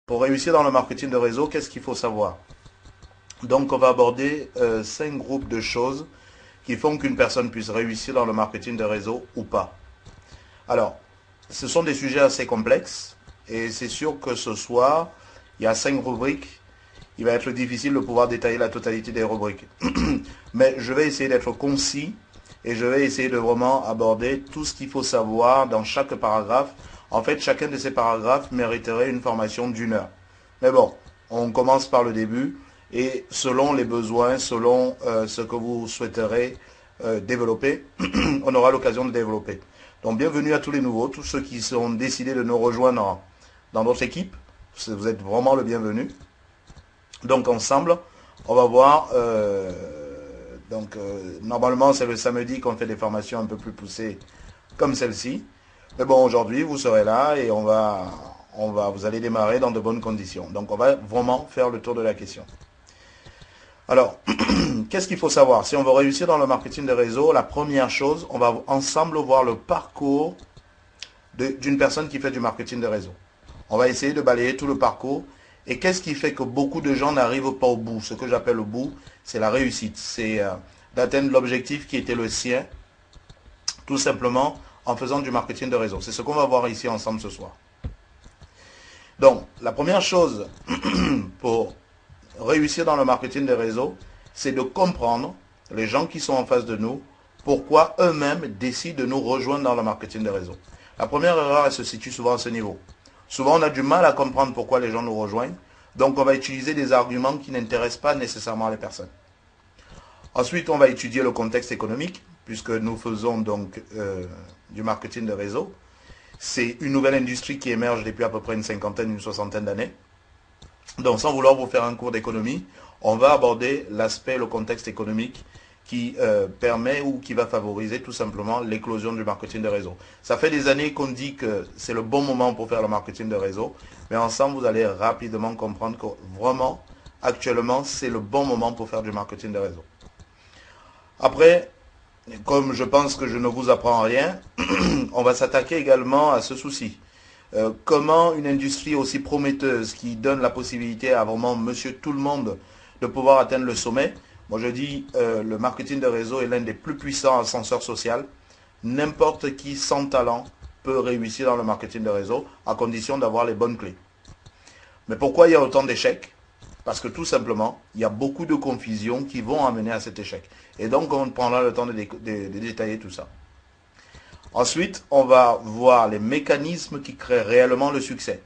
Pour réussir dans le marketing de réseau, qu'est-ce qu'il faut savoir? Donc, on va aborder 5 groupes de choses qui font qu'une personne puisse réussir dans le marketing de réseau ou pas. Alors, ce sont des sujets assez complexes et c'est sûr que ce soir, il y a 5 rubriques. Il va être difficile de pouvoir détailler la totalité des rubriques. Mais je vais essayer d'être concis et je vais essayer de vraiment aborder tout ce qu'il faut savoir dans chaque paragraphe. En fait, chacun de ces paragraphes mériterait une formation d'1 heure. Mais bon, on commence par le début et selon les besoins, selon ce que vous souhaiterez développer, on aura l'occasion de développer. Donc bienvenue à tous les nouveaux, tous ceux qui sont décidés de nous rejoindre dans notre équipe. Vous êtes vraiment le bienvenu. Donc ensemble, on va voir, normalement c'est le samedi qu'on fait des formations un peu plus poussées comme celle-ci. Mais bon, aujourd'hui vous serez là et vous allez démarrer dans de bonnes conditions. Donc on va vraiment faire le tour de la question. Alors, qu'est-ce qu'il faut savoir? Si on veut réussir dans le marketing de réseau, la première chose, on va ensemble voir le parcours d'une personne qui fait du marketing de réseau. On va essayer de balayer tout le parcours. Et qu'est-ce qui fait que beaucoup de gens n'arrivent pas au bout? Ce que j'appelle le bout, c'est la réussite. C'est d'atteindre l'objectif qui était le sien, tout simplement en faisant du marketing de réseau. C'est ce qu'on va voir ici ensemble ce soir. Donc, la première chose pour réussir dans le marketing de réseau, c'est de comprendre les gens qui sont en face de nous, pourquoi eux-mêmes décident de nous rejoindre dans le marketing de réseau. La première erreur, elle se situe souvent à ce niveau. Souvent, on a du mal à comprendre pourquoi les gens nous rejoignent. Donc, on va utiliser des arguments qui n'intéressent pas nécessairement les personnes. Ensuite, on va étudier le contexte économique, puisque nous faisons donc du marketing de réseau. C'est une nouvelle industrie qui émerge depuis à peu près une cinquantaine, une soixantaine d'années. Donc, sans vouloir vous faire un cours d'économie, on va aborder l'aspect, le contexte économique qui permet ou qui va favoriser tout simplement l'éclosion du marketing de réseau. Ça fait des années qu'on dit que c'est le bon moment pour faire le marketing de réseau, mais ensemble, vous allez rapidement comprendre que vraiment, actuellement, c'est le bon moment pour faire du marketing de réseau. Après, comme je pense que je ne vous apprends rien, on va s'attaquer également à ce souci. Comment une industrie aussi prometteuse qui donne la possibilité à vraiment monsieur tout le monde de pouvoir atteindre le sommet. Moi je dis le marketing de réseau est l'un des plus puissants ascenseurs sociaux. N'importe qui sans talent peut réussir dans le marketing de réseau à condition d'avoir les bonnes clés. Mais pourquoi il y a autant d'échecs? Parce que tout simplement, il y a beaucoup de confusions qui vont amener à cet échec. Et donc on prendra le temps de détailler tout ça. Ensuite, on va voir les mécanismes qui créent réellement le succès.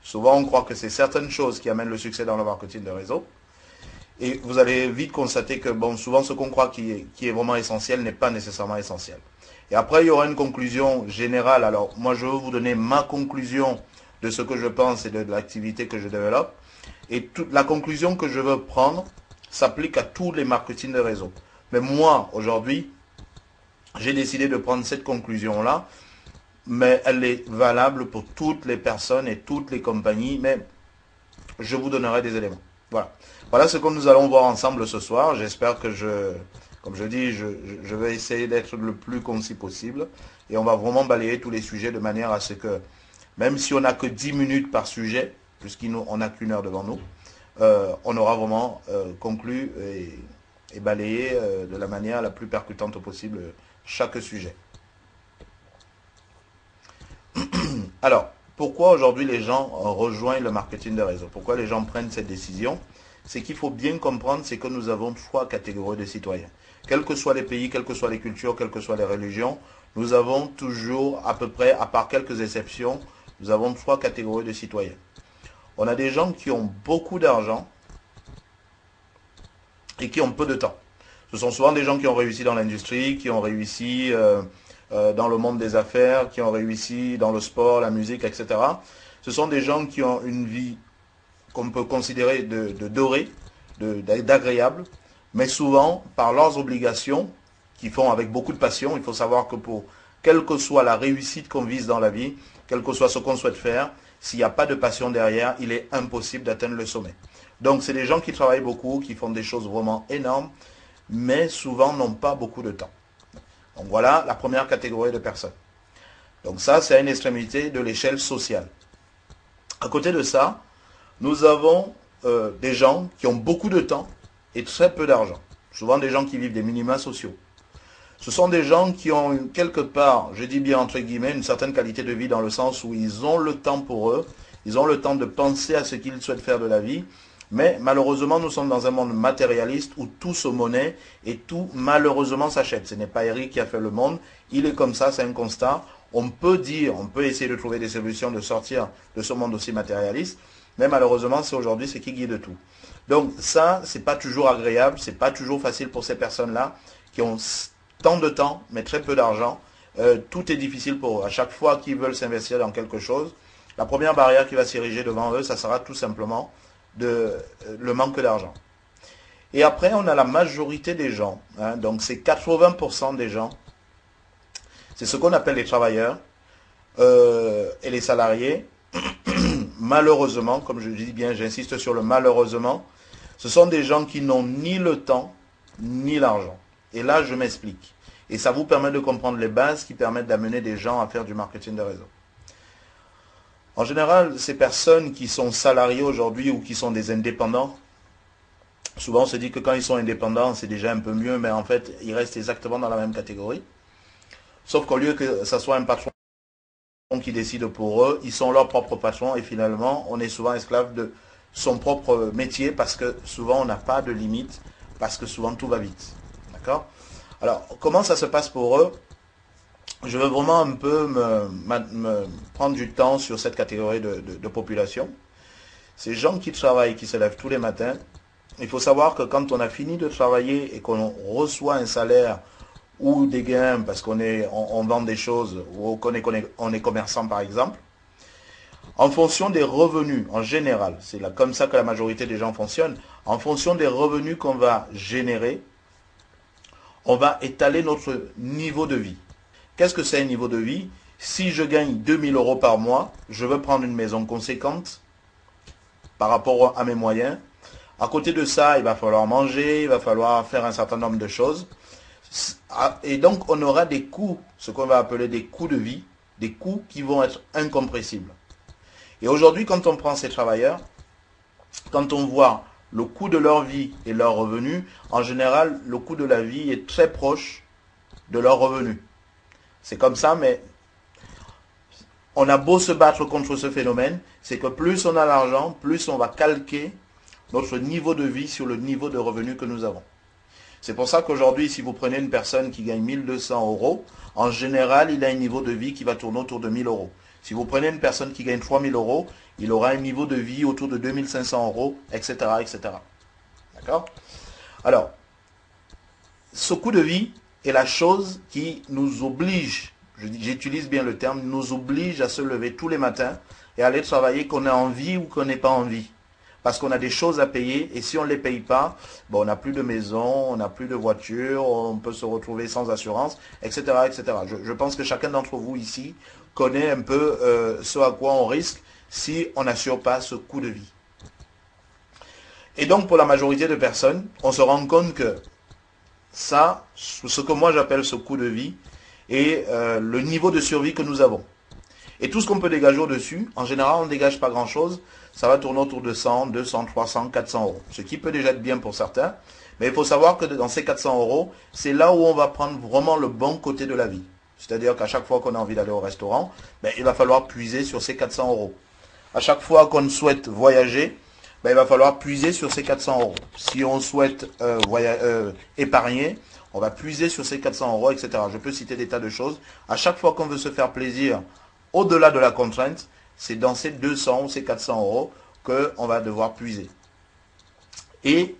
Souvent, on croit que c'est certaines choses qui amènent le succès dans le marketing de réseau. Et vous allez vite constater que bon, souvent, ce qu'on croit qui est vraiment essentiel n'est pas nécessairement essentiel. Et après, il y aura une conclusion générale. Alors, moi, je veux vous donner ma conclusion de ce que je pense et de l'activité que je développe. Et la conclusion que je veux prendre s'applique à tous les marketing de réseau. Mais moi, aujourd'hui, j'ai décidé de prendre cette conclusion-là, mais elle est valable pour toutes les personnes et toutes les compagnies, mais je vous donnerai des éléments. Voilà. Voilà ce que nous allons voir ensemble ce soir. J'espère que comme je dis, je vais essayer d'être le plus concis possible. Et on va vraiment balayer tous les sujets de manière à ce que, même si on n'a que 10 minutes par sujet, puisqu'on n'a qu'1 heure devant nous, on aura vraiment conclu et balayé de la manière la plus percutante possible chaque sujet. Alors, pourquoi aujourd'hui les gens rejoignent le marketing de réseau? Pourquoi les gens prennent cette décision? C'est qu'il faut bien comprendre, c'est que nous avons 3 catégories de citoyens. Quels que soient les pays, quelles que soient les cultures, quelles que soient les religions, nous avons toujours à peu près, à part quelques exceptions, nous avons 3 catégories de citoyens. On a des gens qui ont beaucoup d'argent et qui ont peu de temps. Ce sont souvent des gens qui ont réussi dans l'industrie, qui ont réussi dans le monde des affaires, qui ont réussi dans le sport, la musique, etc. Ce sont des gens qui ont une vie qu'on peut considérer de dorée, d'agréable, mais souvent, par leurs obligations, qu'ils font avec beaucoup de passion, il faut savoir que pour quelle que soit la réussite qu'on vise dans la vie, quel que soit ce qu'on souhaite faire, s'il n'y a pas de passion derrière, il est impossible d'atteindre le sommet. Donc, c'est des gens qui travaillent beaucoup, qui font des choses vraiment énormes, mais souvent n'ont pas beaucoup de temps. Donc voilà la première catégorie de personnes. Donc ça, c'est à une extrémité de l'échelle sociale. À côté de ça, Nous avons des gens qui ont beaucoup de temps et très peu d'argent. Souvent des gens qui vivent des minima sociaux. Ce sont des gens qui ont quelque part, je dis bien entre guillemets, une certaine qualité de vie dans le sens où ils ont le temps pour eux, ils ont le temps de penser à ce qu'ils souhaitent faire de la vie, mais malheureusement nous sommes dans un monde matérialiste où tout se monnaie et tout malheureusement s'achète. Ce n'est pas Eric qui a fait le monde, il est comme ça, c'est un constat. On peut dire, on peut essayer de trouver des solutions de sortir de ce monde aussi matérialiste, mais malheureusement c'est aujourd'hui ce qui guide tout. Donc ça, c'est pas toujours agréable, c'est pas toujours facile pour ces personnes-là qui ont tant de temps, mais très peu d'argent. Tout est difficile pour eux. À chaque fois qu'ils veulent s'investir dans quelque chose, la première barrière qui va s'ériger devant eux, ça sera tout simplement le manque d'argent. Et après, on a la majorité des gens, hein, donc c'est 80% des gens, c'est ce qu'on appelle les travailleurs et les salariés. Malheureusement, comme je dis bien, j'insiste sur le malheureusement, ce sont des gens qui n'ont ni le temps, ni l'argent. Et là, je m'explique. Et ça vous permet de comprendre les bases qui permettent d'amener des gens à faire du marketing de réseau. En général, ces personnes qui sont salariées aujourd'hui ou qui sont des indépendants, souvent on se dit que quand ils sont indépendants, c'est déjà un peu mieux, mais en fait, ils restent exactement dans la même catégorie. Sauf qu'au lieu que ça soit un patron qui décide pour eux, ils sont leurs propres patrons et finalement, on est souvent esclave de son propre métier parce que souvent on n'a pas de limite, parce que souvent tout va vite. D'accord? Alors, comment ça se passe pour eux? Je veux vraiment un peu me prendre du temps sur cette catégorie de population. Ces gens qui travaillent, qui se lèvent tous les matins, il faut savoir que quand on a fini de travailler et qu'on reçoit un salaire ou des gains parce on vend des choses ou qu'on est commerçant par exemple, en fonction des revenus en général, c'est comme ça que la majorité des gens fonctionnent, en fonction des revenus qu'on va générer, on va étaler notre niveau de vie. Qu'est-ce que c'est un niveau de vie? Si je gagne 2000 € par mois, je veux prendre une maison conséquente par rapport à mes moyens. À côté de ça, il va falloir manger, il va falloir faire un certain nombre de choses. Et donc, on aura des coûts, ce qu'on va appeler des coûts de vie, des coûts qui vont être incompressibles. Et aujourd'hui, quand on prend ces travailleurs, quand on voit le coût de leur vie et leurs revenus, en général, le coût de la vie est très proche de leurs revenus. C'est comme ça, mais on a beau se battre contre ce phénomène, c'est que plus on a l'argent, plus on va calquer notre niveau de vie sur le niveau de revenus que nous avons. C'est pour ça qu'aujourd'hui, si vous prenez une personne qui gagne 1200 €, en général, il a un niveau de vie qui va tourner autour de 1000 €. Si vous prenez une personne qui gagne 3000 €, il aura un niveau de vie autour de 2500 €, etc., etc. D'accord? Alors, ce coût de vie est la chose qui nous oblige, j'utilise bien le terme, nous oblige à se lever tous les matins et à aller travailler qu'on ait envie ou qu'on n'ait pas envie. Parce qu'on a des choses à payer et si on ne les paye pas, bon, on n'a plus de maison, on n'a plus de voiture, on peut se retrouver sans assurance, etc. etc. Je pense que chacun d'entre vous ici connaît un peu ce à quoi on risque si on n'assure pas ce coût de vie. Et donc pour la majorité de personnes, on se rend compte que ça, ce que moi j'appelle ce coût de vie, est le niveau de survie que nous avons. Et tout ce qu'on peut dégager au-dessus, en général, on ne dégage pas grand-chose. Ça va tourner autour de 100, 200, 300, 400 €. Ce qui peut déjà être bien pour certains. Mais il faut savoir que dans ces 400 €, c'est là où on va prendre vraiment le bon côté de la vie. C'est-à-dire qu'à chaque fois qu'on a envie d'aller au restaurant, il va falloir puiser sur ces 400 €. À chaque fois qu'on souhaite voyager, il va falloir puiser sur ces 400 €. Si on souhaite épargner, on va puiser sur ces 400 €, etc. Je peux citer des tas de choses. À chaque fois qu'on veut se faire plaisir, au-delà de la contrainte, c'est dans ces 200 ou ces 400 € qu'on va devoir puiser. Et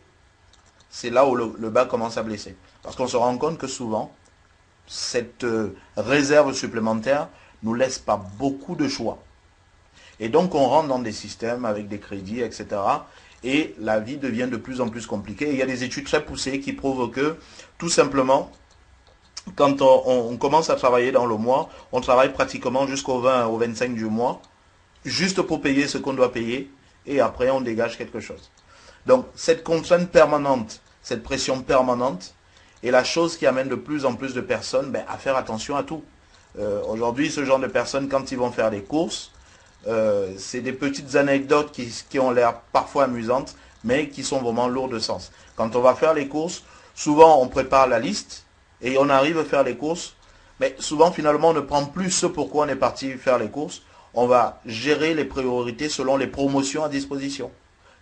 c'est là où le bas commence à blesser. Parce qu'on se rend compte que souvent, cette réserve supplémentaire ne nous laisse pas beaucoup de choix. Et donc on rentre dans des systèmes avec des crédits, etc. Et la vie devient de plus en plus compliquée. Et il y a des études très poussées qui prouvent que, tout simplement, quand on commence à travailler dans le mois, on travaille pratiquement jusqu'au 20, au 25 du mois, juste pour payer ce qu'on doit payer, et après on dégage quelque chose. Donc cette contrainte permanente, cette pression permanente, est la chose qui amène de plus en plus de personnes à faire attention à tout. Aujourd'hui, ce genre de personnes, quand ils vont faire des courses, c'est des petites anecdotes qui ont l'air parfois amusantes, mais qui sont vraiment lourdes de sens. Quand on va faire les courses, souvent on prépare la liste et on arrive à faire les courses, mais souvent finalement on ne prend plus ce pourquoi on est parti faire les courses. On va gérer les priorités selon les promotions à disposition.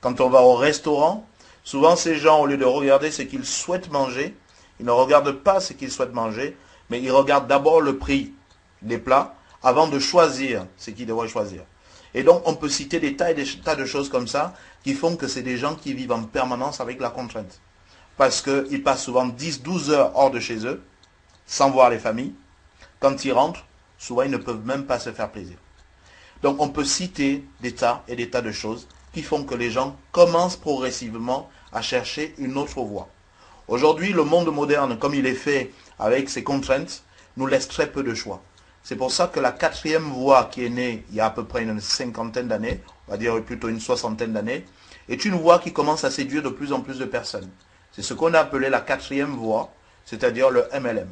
Quand on va au restaurant, souvent ces gens, au lieu de regarder ce qu'ils souhaitent manger, ils ne regardent pas ce qu'ils souhaitent manger, mais ils regardent d'abord le prix des plats avant de choisir ce qu'ils devraient choisir. Et donc on peut citer des tas de choses comme ça qui font que c'est des gens qui vivent en permanence avec la contrainte. Parce qu'ils passent souvent 10-12 heures hors de chez eux, sans voir les familles. Quand ils rentrent, souvent ils ne peuvent même pas se faire plaisir. Donc on peut citer des tas et des tas de choses qui font que les gens commencent progressivement à chercher une autre voie. Aujourd'hui, le monde moderne, comme il est fait avec ses contraintes, nous laisse très peu de choix. C'est pour ça que la quatrième voie qui est née il y a à peu près une cinquantaine d'années, on va dire plutôt une soixantaine d'années, est une voie qui commence à séduire de plus en plus de personnes. C'est ce qu'on a appelé la quatrième voie, c'est-à-dire le MLM.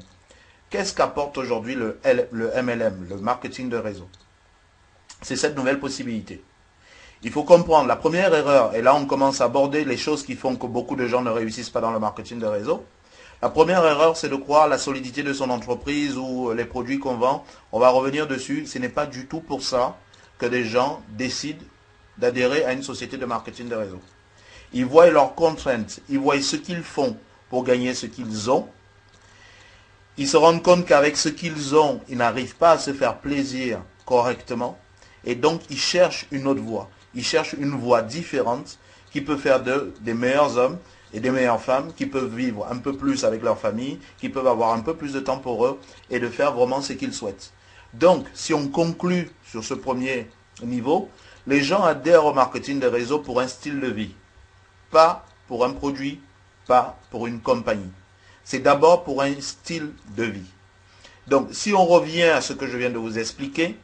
Qu'est-ce qu'apporte aujourd'hui le MLM, le marketing de réseau? C'est cette nouvelle possibilité. Il faut comprendre, la première erreur, et là on commence à aborder les choses qui font que beaucoup de gens ne réussissent pas dans le marketing de réseau. La première erreur, c'est de croire la solidité de son entreprise ou les produits qu'on vend. On va revenir dessus. Ce n'est pas du tout pour ça que des gens décident d'adhérer à une société de marketing de réseau. Ils voient leurs contraintes, ils voient ce qu'ils font pour gagner ce qu'ils ont. Ils se rendent compte qu'avec ce qu'ils ont, ils n'arrivent pas à se faire plaisir correctement. Et donc, ils cherchent une autre voie. Ils cherchent une voie différente qui peut faire d'eux des meilleurs hommes et des meilleures femmes, qui peuvent vivre un peu plus avec leur famille, qui peuvent avoir un peu plus de temps pour eux et de faire vraiment ce qu'ils souhaitent. Donc, si on conclut sur ce premier niveau, les gens adhèrent au marketing de réseau pour un style de vie, pas pour un produit, pas pour une compagnie. C'est d'abord pour un style de vie. Donc, si on revient à ce que je viens de vous expliquer,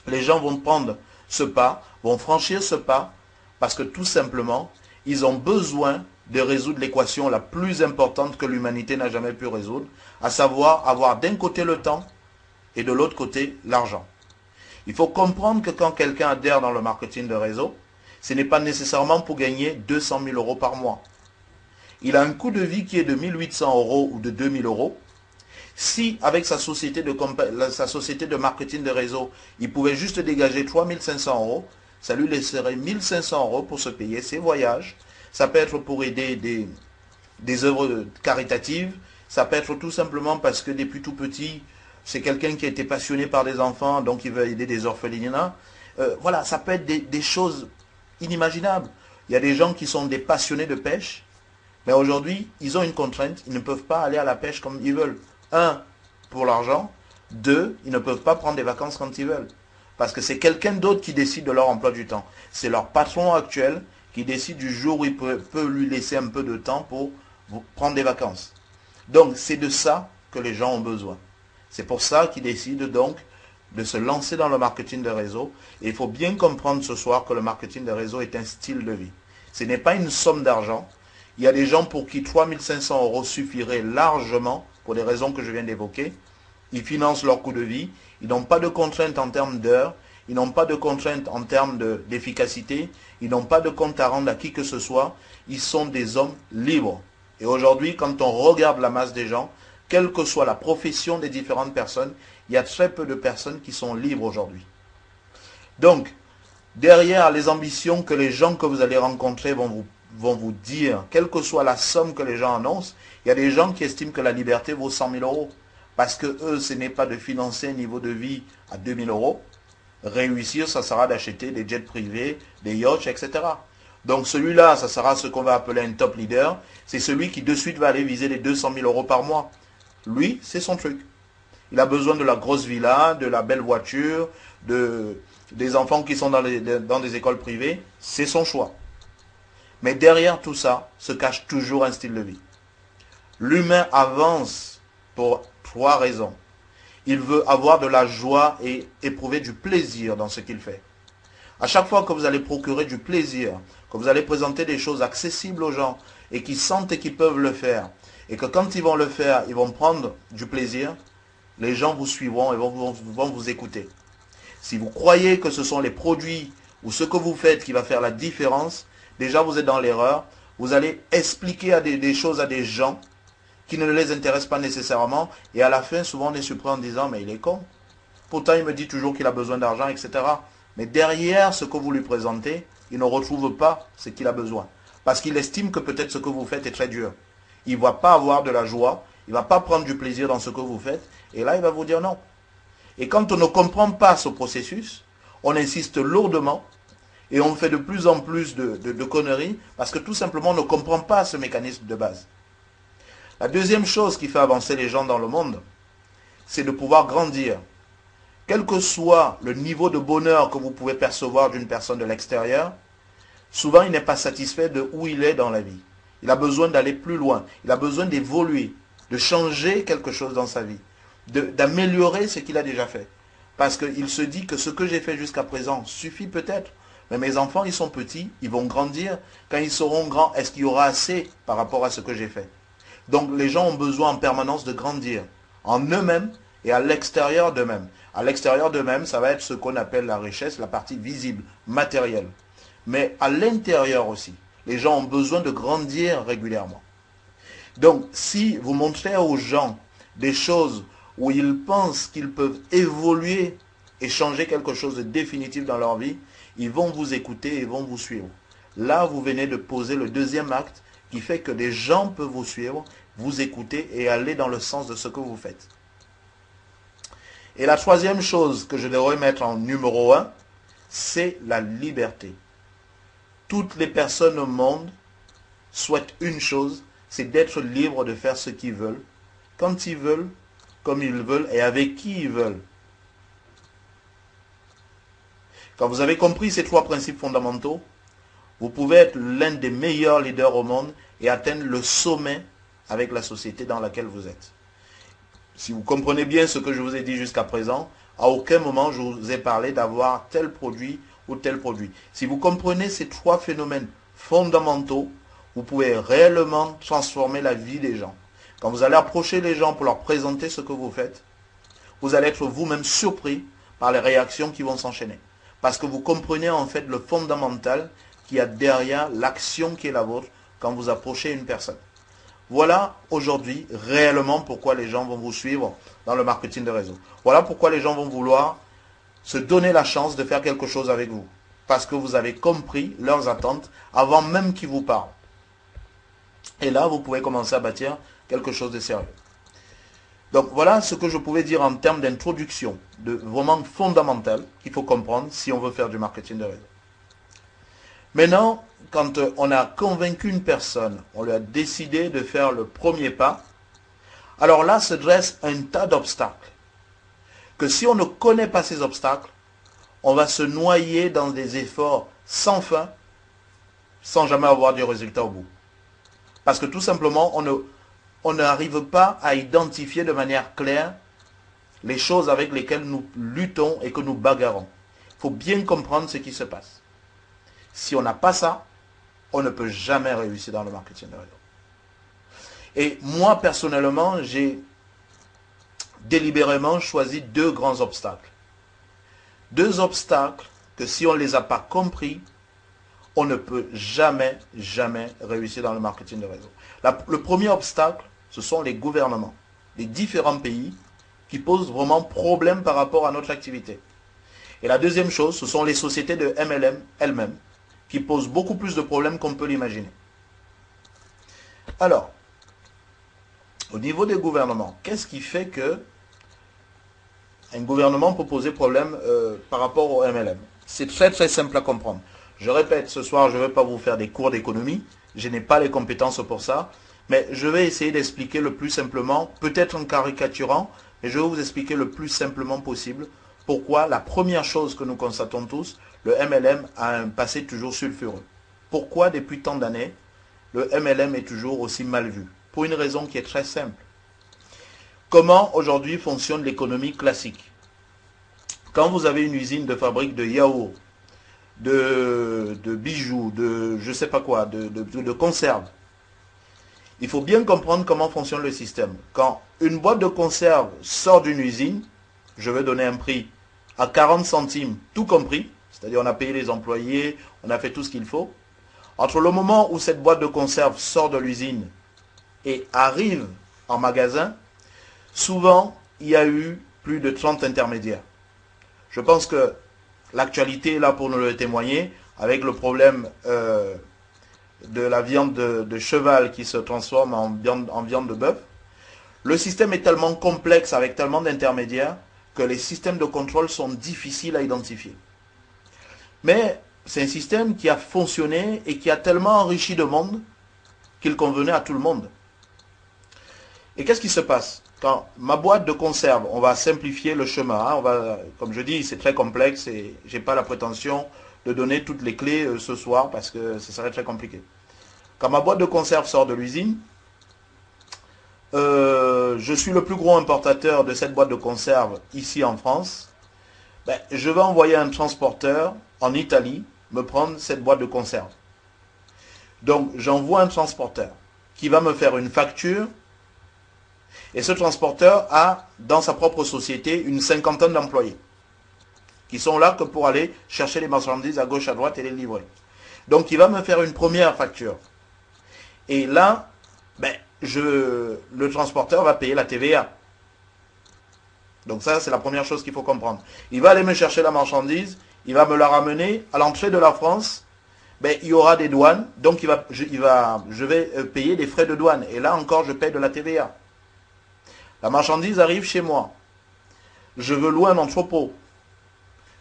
les gens vont prendre ce pas, vont franchir ce pas, parce que tout simplement, ils ont besoin de résoudre l'équation la plus importante que l'humanité n'a jamais pu résoudre, à savoir avoir d'un côté le temps et de l'autre côté l'argent. Il faut comprendre que quand quelqu'un adhère dans le marketing de réseau, ce n'est pas nécessairement pour gagner 200 000 euros par mois. Il a un coût de vie qui est de 1 800 euros ou de 2 000 euros. Si, avec sa société de marketing de réseau, il pouvait juste dégager 3 500 euros, ça lui laisserait 1 500 euros pour se payer ses voyages. Ça peut être pour aider des œuvres caritatives. Ça peut être tout simplement parce que depuis tout petit, c'est quelqu'un qui a été passionné par des enfants, donc il veut aider des orphelinats. Voilà, ça peut être des choses inimaginables. Il y a des gens qui sont des passionnés de pêche, mais aujourd'hui, ils ont une contrainte, ils ne peuvent pas aller à la pêche comme ils veulent. Un, pour l'argent. Deux, ils ne peuvent pas prendre des vacances quand ils veulent. Parce que c'est quelqu'un d'autre qui décide de leur emploi du temps. C'est leur patron actuel qui décide du jour où il peut lui laisser un peu de temps pour prendre des vacances. Donc, c'est de ça que les gens ont besoin. C'est pour ça qu'ils décident donc de se lancer dans le marketing de réseau. Et il faut bien comprendre ce soir que le marketing de réseau est un style de vie. Ce n'est pas une somme d'argent. Il y a des gens pour qui 3 500 euros suffirait largement, pour des raisons que je viens d'évoquer. Ils financent leur coût de vie. Ils n'ont pas de contraintes en termes d'heures. Ils n'ont pas de contraintes en termes d'efficacité. Ils n'ont pas de compte à rendre à qui que ce soit. Ils sont des hommes libres. Et aujourd'hui, quand on regarde la masse des gens, quelle que soit la profession des différentes personnes, il y a très peu de personnes qui sont libres aujourd'hui. Donc, derrière les ambitions que les gens que vous allez rencontrer vont vous dire, quelle que soit la somme que les gens annoncent, il y a des gens qui estiment que la liberté vaut 100 000 euros. Parce que eux, ce n'est pas de financer un niveau de vie à 2 000 euros. Réussir, ça sera d'acheter des jets privés, des yachts, etc. Donc celui-là, ça sera ce qu'on va appeler un top leader. C'est celui qui de suite va aller viser les 200 000 euros par mois. Lui, c'est son truc. Il a besoin de la grosse villa, de la belle voiture, des enfants qui sont dans des écoles privées. C'est son choix. Mais derrière tout ça, se cache toujours un style de vie. L'humain avance pour 3 raisons. Il veut avoir de la joie et éprouver du plaisir dans ce qu'il fait. À chaque fois que vous allez procurer du plaisir, que vous allez présenter des choses accessibles aux gens et qui sentent et qui peuvent le faire, et que quand ils vont le faire, ils vont prendre du plaisir, les gens vous suivront et vont vous écouter. Si vous croyez que ce sont les produits ou ce que vous faites qui va faire la différence, déjà vous êtes dans l'erreur. Vous allez expliquer des choses à des gens qui ne les intéressent pas nécessairement. Et à la fin, souvent on est surpris en disant, mais il est con. Pourtant, il me dit toujours qu'il a besoin d'argent, etc. Mais derrière ce que vous lui présentez, il ne retrouve pas ce qu'il a besoin. Parce qu'il estime que peut-être ce que vous faites est très dur. Il ne va pas avoir de la joie, il ne va pas prendre du plaisir dans ce que vous faites. Et là, il va vous dire non. Et quand on ne comprend pas ce processus, on insiste lourdement et on fait de plus en plus de conneries parce que tout simplement, on ne comprend pas ce mécanisme de base. La deuxième chose qui fait avancer les gens dans le monde, c'est de pouvoir grandir. Quel que soit le niveau de bonheur que vous pouvez percevoir d'une personne de l'extérieur, souvent il n'est pas satisfait de où il est dans la vie. Il a besoin d'aller plus loin, il a besoin d'évoluer, de changer quelque chose dans sa vie, d'améliorer ce qu'il a déjà fait. Parce qu'il se dit que ce que j'ai fait jusqu'à présent suffit peut-être, mais mes enfants ils sont petits, ils vont grandir, quand ils seront grands, est-ce qu'il y aura assez par rapport à ce que j'ai fait? Donc les gens ont besoin en permanence de grandir, en eux-mêmes et à l'extérieur d'eux-mêmes. À l'extérieur d'eux-mêmes, ça va être ce qu'on appelle la richesse, la partie visible, matérielle. Mais à l'intérieur aussi, les gens ont besoin de grandir régulièrement. Donc, si vous montrez aux gens des choses où ils pensent qu'ils peuvent évoluer et changer quelque chose de définitif dans leur vie, ils vont vous écouter et vont vous suivre. Là, vous venez de poser le deuxième acte qui fait que des gens peuvent vous suivre, vous écouter et aller dans le sens de ce que vous faites. Et la troisième chose que je devrais mettre en numéro 1, c'est la liberté. Toutes les personnes au monde souhaitent une chose, c'est d'être libres de faire ce qu'ils veulent, quand ils veulent, comme ils veulent et avec qui ils veulent. Quand vous avez compris ces trois principes fondamentaux, vous pouvez être l'un des meilleurs leaders au monde et atteindre le sommet avec la société dans laquelle vous êtes. Si vous comprenez bien ce que je vous ai dit jusqu'à présent, à aucun moment je vous ai parlé d'avoir tel produit ou tel produit. Si vous comprenez ces trois phénomènes fondamentaux, vous pouvez réellement transformer la vie des gens. Quand vous allez approcher les gens pour leur présenter ce que vous faites, vous allez être vous-même surpris par les réactions qui vont s'enchaîner. Parce que vous comprenez en fait le fondamental qu'il y a derrière l'action qui est la vôtre quand vous approchez une personne. Voilà aujourd'hui réellement pourquoi les gens vont vous suivre dans le marketing de réseau. Voilà pourquoi les gens vont vouloir se donner la chance de faire quelque chose avec vous. Parce que vous avez compris leurs attentes avant même qu'ils vous parlent. Et là, vous pouvez commencer à bâtir quelque chose de sérieux. Donc voilà ce que je pouvais dire en termes d'introduction, de vraiment fondamental qu'il faut comprendre si on veut faire du marketing de réseau. Maintenant, quand on a convaincu une personne, on lui a décidé de faire le premier pas, alors là se dresse un tas d'obstacles. Que si on ne connaît pas ces obstacles, on va se noyer dans des efforts sans fin, sans jamais avoir du résultat au bout. Parce que tout simplement, on n'arrive pas à identifier de manière claire les choses avec lesquelles nous luttons et que nous bagarrons. Il faut bien comprendre ce qui se passe. Si on n'a pas ça, on ne peut jamais réussir dans le marketing de réseau. Et moi, personnellement, j'ai délibérément choisi deux grands obstacles. Deux obstacles que si on ne les a pas compris, on ne peut jamais, jamais réussir dans le marketing de réseau. Le premier obstacle, ce sont les gouvernements, les différents pays qui posent vraiment problème par rapport à notre activité. Et la deuxième chose, ce sont les sociétés de MLM elles-mêmes, qui posent beaucoup plus de problèmes qu'on peut l'imaginer. Alors, au niveau des gouvernements, qu'est-ce qui fait que un gouvernement peut poser problème par rapport au MLM? C'est très très simple à comprendre. Je répète, ce soir, je ne vais pas vous faire des cours d'économie, je n'ai pas les compétences pour ça, mais je vais essayer d'expliquer le plus simplement, peut-être en caricaturant, mais je vais vous expliquer le plus simplement possible pourquoi la première chose que nous constatons tous, le MLM a un passé toujours sulfureux. Pourquoi depuis tant d'années, le MLM est toujours aussi mal vu? Pour une raison qui est très simple. Comment aujourd'hui fonctionne l'économie classique? Quand vous avez une usine de fabrique de yaourts, de bijoux, de je ne sais pas quoi, de conserves, il faut bien comprendre comment fonctionne le système. Quand une boîte de conserve sort d'une usine, je vais donner un prix à 40 centimes, tout compris, c'est-à-dire on a payé les employés, on a fait tout ce qu'il faut, entre le moment où cette boîte de conserve sort de l'usine et arrive en magasin, souvent il y a eu plus de 30 intermédiaires. Je pense que l'actualité est là pour nous le témoigner, avec le problème de la viande de cheval qui se transforme en viande de bœuf. Le système est tellement complexe avec tellement d'intermédiaires que les systèmes de contrôle sont difficiles à identifier. Mais c'est un système qui a fonctionné et qui a tellement enrichi le monde qu'il convenait à tout le monde. Et qu'est-ce qui se passe? Quand ma boîte de conserve, on va simplifier le chemin, hein, comme je dis, c'est très complexe et je n'ai pas la prétention de donner toutes les clés ce soir parce que ce serait très compliqué. Quand ma boîte de conserve sort de l'usine, je suis le plus gros importateur de cette boîte de conserve ici en France. Ben, je vais envoyer un transporteur en Italie me prendre cette boîte de conserve. Donc j'envoie un transporteur qui va me faire une facture. Et ce transporteur a dans sa propre société une cinquantaine d'employés qui sont là que pour aller chercher les marchandises à gauche à droite et les livrer. Donc il va me faire une première facture. Et là, ben, le transporteur va payer la TVA. Donc ça, c'est la première chose qu'il faut comprendre. Il va aller me chercher la marchandise, il va me la ramener à l'entrée de la France. Ben, il y aura des douanes, donc je vais payer des frais de douane. Et là encore, je paye de la TVA. La marchandise arrive chez moi. Je veux louer un entrepôt.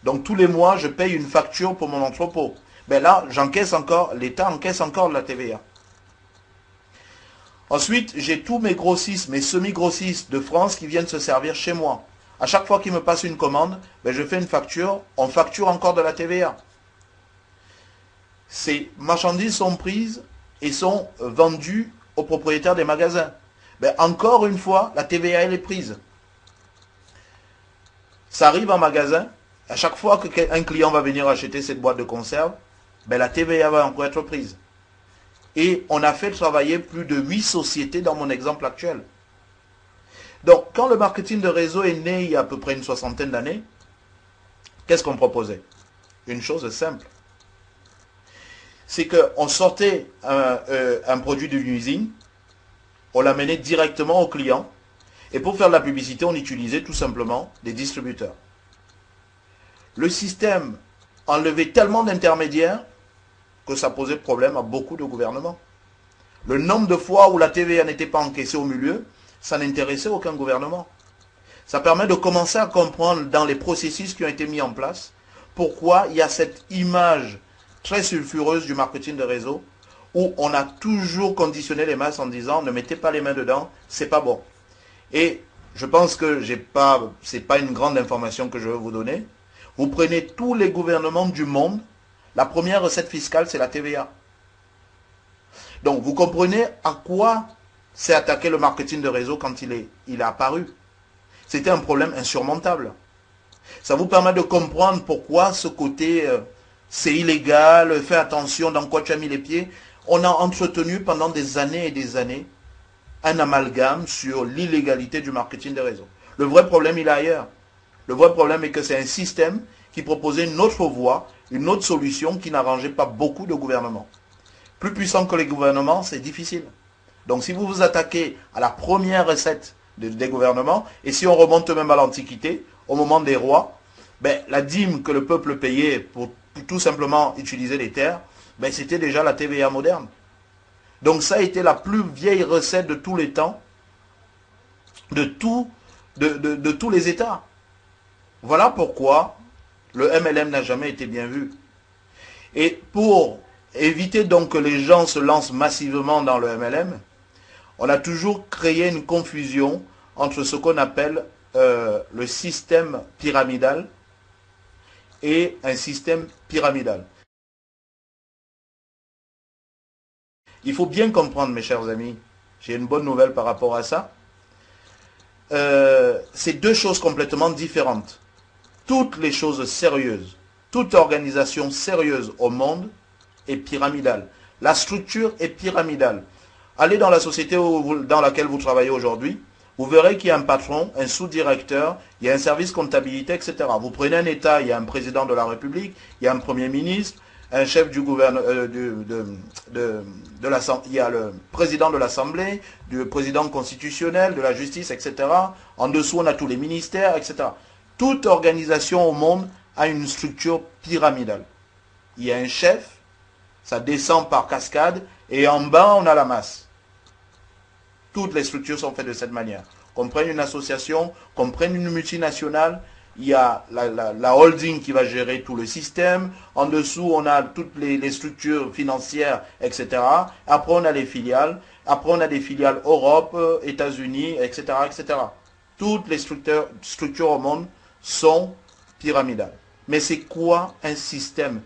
Donc tous les mois, je paye une facture pour mon entrepôt. Ben là, l'État encaisse encore de la TVA. Ensuite, j'ai tous mes grossistes, mes semi-grossistes de France qui viennent se servir chez moi. À chaque fois qu'ils me passent une commande, ben je fais une facture, on facture encore de la TVA. Ces marchandises sont prises et sont vendues aux propriétaires des magasins. Ben encore une fois, la TVA elle est prise. Ça arrive en magasin, à chaque fois qu'un client va venir acheter cette boîte de conserve, ben la TVA va encore être prise. Et on a fait travailler plus de 8 sociétés dans mon exemple actuel. Donc, quand le marketing de réseau est né il y a à peu près une soixantaine d'années, qu'est-ce qu'on proposait? Une chose simple. C'est qu'on sortait un produit d'une usine, on l'amenait directement au client, et pour faire de la publicité, on utilisait tout simplement des distributeurs. Le système enlevait tellement d'intermédiaires que ça posait problème à beaucoup de gouvernements. Le nombre de fois où la TVA n'était pas encaissée au milieu, ça n'intéressait aucun gouvernement. Ça permet de commencer à comprendre dans les processus qui ont été mis en place pourquoi il y a cette image très sulfureuse du marketing de réseau où on a toujours conditionné les masses en disant ne mettez pas les mains dedans, c'est pas bon. Et je pense que c'est pas une grande information que je veux vous donner. Vous prenez tous les gouvernements du monde, la première recette fiscale c'est la TVA. Donc vous comprenez à quoi s'est attaqué le marketing de réseau quand il est apparu. C'était un problème insurmontable. Ça vous permet de comprendre pourquoi ce côté c'est illégal, fais attention dans quoi tu as mis les pieds. On a entretenu pendant des années et des années un amalgame sur l'illégalité du marketing de réseau. Le vrai problème, il est ailleurs. Le vrai problème est que c'est un système qui proposait une autre voie, une autre solution qui n'arrangeait pas beaucoup de gouvernements. Plus puissant que les gouvernements, c'est difficile. Donc si vous vous attaquez à la première recette des gouvernements, et si on remonte même à l'Antiquité, au moment des rois, ben, la dîme que le peuple payait pour tout simplement utiliser les terres, ben, c'était déjà la TVA moderne. Donc ça a été la plus vieille recette de tous les temps, de tous les États. Voilà pourquoi le MLM n'a jamais été bien vu. Et pour éviter donc que les gens se lancent massivement dans le MLM, on a toujours créé une confusion entre ce qu'on appelle le système pyramidal et un système pyramidal. Il faut bien comprendre, mes chers amis, j'ai une bonne nouvelle par rapport à ça. C'est deux choses complètement différentes. Toutes les choses sérieuses, toute organisation sérieuse au monde est pyramidale. La structure est pyramidale. Allez dans la société dans laquelle vous travaillez aujourd'hui, vous verrez qu'il y a un patron, un sous-directeur, il y a un service comptabilité, etc. Vous prenez un État, il y a un président de la République, il y a un Premier ministre, un chef du gouvernement, il y a le président de l'Assemblée, le président constitutionnel, de la justice, etc. En dessous, on a tous les ministères, etc. Toute organisation au monde a une structure pyramidale. Il y a un chef, ça descend par cascade, et en bas, on a la masse. Toutes les structures sont faites de cette manière. Qu'on prenne une association, qu'on prenne une multinationale, il y a la holding qui va gérer tout le système. En dessous, on a toutes les structures financières, etc. Après, on a les filiales. Après, on a des filiales Europe, États-Unis, etc., etc. Toutes les structures au monde sont pyramidales. Mais c'est quoi un système?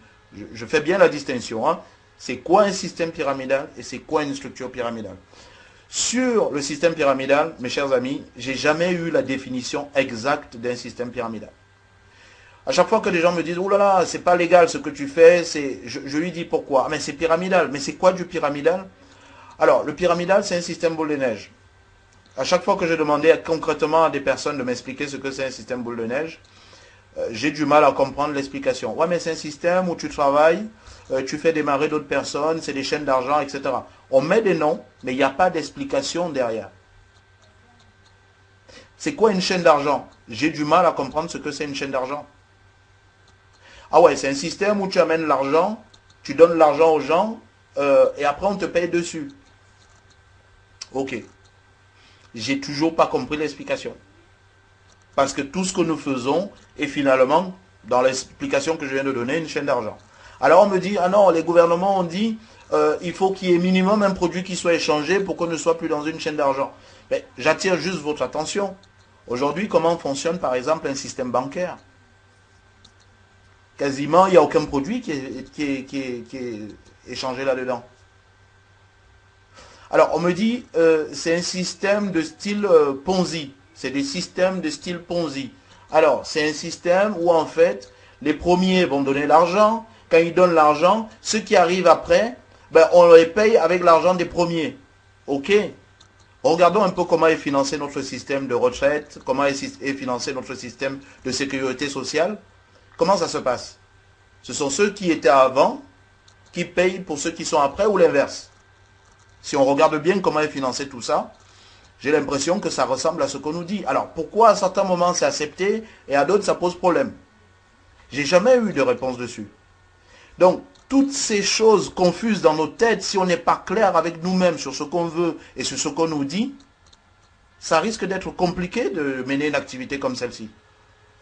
Je fais bien la distinction. Hein. C'est quoi un système pyramidal et c'est quoi une structure pyramidale? Sur le système pyramidal, mes chers amis, j'ai jamais eu la définition exacte d'un système pyramidal. À chaque fois que les gens me disent « Oh là là, c'est pas légal ce que tu fais », je lui dis pourquoi. Ah, mais c'est pyramidal. Mais c'est quoi du pyramidal? Alors, le pyramidal, c'est un système boule de neige. À chaque fois que je demandais concrètement à des personnes de m'expliquer ce que c'est un système boule de neige, j'ai du mal à comprendre l'explication. Ouais, mais c'est un système où tu travailles, tu fais démarrer d'autres personnes, c'est des chaînes d'argent, etc. On met des noms, mais il n'y a pas d'explication derrière. C'est quoi une chaîne d'argent? J'ai du mal à comprendre ce que c'est une chaîne d'argent. Ah ouais, c'est un système où tu amènes l'argent, tu donnes l'argent aux gens, et après on te paye dessus. Ok. J'ai toujours pas compris l'explication. Parce que tout ce que nous faisons est finalement, dans l'explication que je viens de donner, une chaîne d'argent. Alors on me dit, ah non, les gouvernements ont dit, il faut qu'il y ait minimum un produit qui soit échangé pour qu'on ne soit plus dans une chaîne d'argent. Mais j'attire juste votre attention. Aujourd'hui, comment fonctionne par exemple un système bancaire? Quasiment, il n'y a aucun produit qui est échangé là-dedans. Alors on me dit, c'est un système de style Ponzi. C'est des systèmes de style Ponzi. Alors, c'est un système où en fait, les premiers vont donner l'argent. Quand ils donnent l'argent, ceux qui arrivent après, ben, on les paye avec l'argent des premiers. Ok? Regardons un peu comment est financé notre système de retraite, comment est financé notre système de sécurité sociale. Comment ça se passe? Ce sont ceux qui étaient avant qui payent pour ceux qui sont après ou l'inverse? Si on regarde bien comment est financé tout ça, j'ai l'impression que ça ressemble à ce qu'on nous dit. Alors, pourquoi à certains moments c'est accepté et à d'autres ça pose problème? J'ai jamais eu de réponse dessus. Donc, toutes ces choses confuses dans nos têtes, si on n'est pas clair avec nous-mêmes sur ce qu'on veut et sur ce qu'on nous dit, ça risque d'être compliqué de mener une activité comme celle-ci.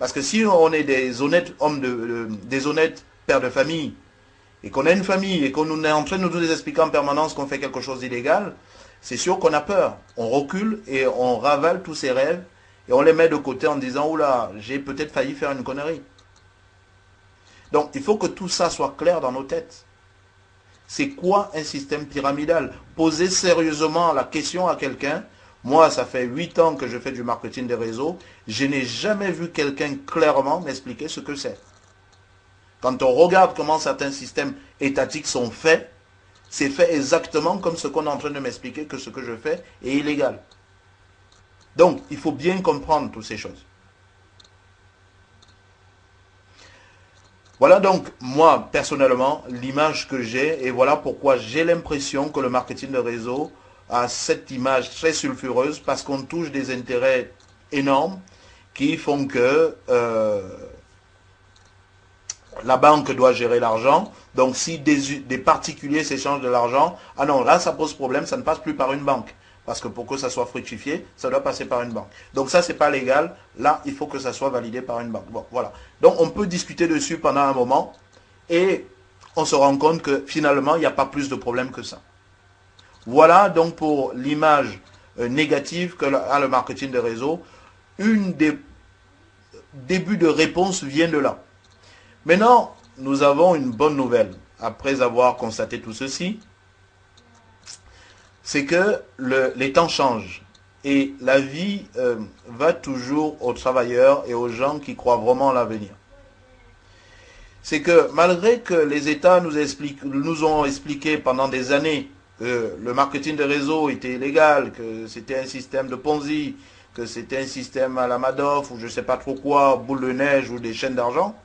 Parce que si on est des honnêtes des honnêtes pères de famille, et qu'on a une famille, et qu'on est en train de nous expliquer en permanence qu'on fait quelque chose d'illégal, c'est sûr qu'on a peur. On recule et on ravale tous ces rêves, et on les met de côté en disant « Oula, j'ai peut-être failli faire une connerie ». Donc, il faut que tout ça soit clair dans nos têtes. C'est quoi un système pyramidal? Posez sérieusement la question à quelqu'un. Moi, ça fait 8 ans que je fais du marketing des réseaux. Je n'ai jamais vu quelqu'un clairement m'expliquer ce que c'est. Quand on regarde comment certains systèmes étatiques sont faits, c'est fait exactement comme ce qu'on est en train de m'expliquer que ce que je fais est illégal. Donc, il faut bien comprendre toutes ces choses. Voilà donc, moi, personnellement, l'image que j'ai, et voilà pourquoi j'ai l'impression que le marketing de réseau a cette image très sulfureuse, parce qu'on touche des intérêts énormes qui font que la banque doit gérer l'argent. Donc, si des particuliers s'échangent de l'argent, ah non, là, ça pose problème, ça ne passe plus par une banque. Parce que pour que ça soit fructifié, ça doit passer par une banque. Donc ça, c'est pas légal. Là, il faut que ça soit validé par une banque. Bon, voilà. Donc on peut discuter dessus pendant un moment et on se rend compte que finalement, il n'y a pas plus de problème que ça. Voilà donc pour l'image négative que a le marketing de réseau. Une des débuts de réponse vient de là. Maintenant, nous avons une bonne nouvelle. Après avoir constaté tout ceci, c'est que les temps changent et la vie va toujours aux travailleurs et aux gens qui croient vraiment à l'avenir. C'est que malgré que les États nous ont expliqué pendant des années que le marketing de réseau était illégal, que c'était un système de Ponzi, que c'était un système à la Madoff ou je ne sais pas trop quoi, boule de neige ou des chaînes d'argent.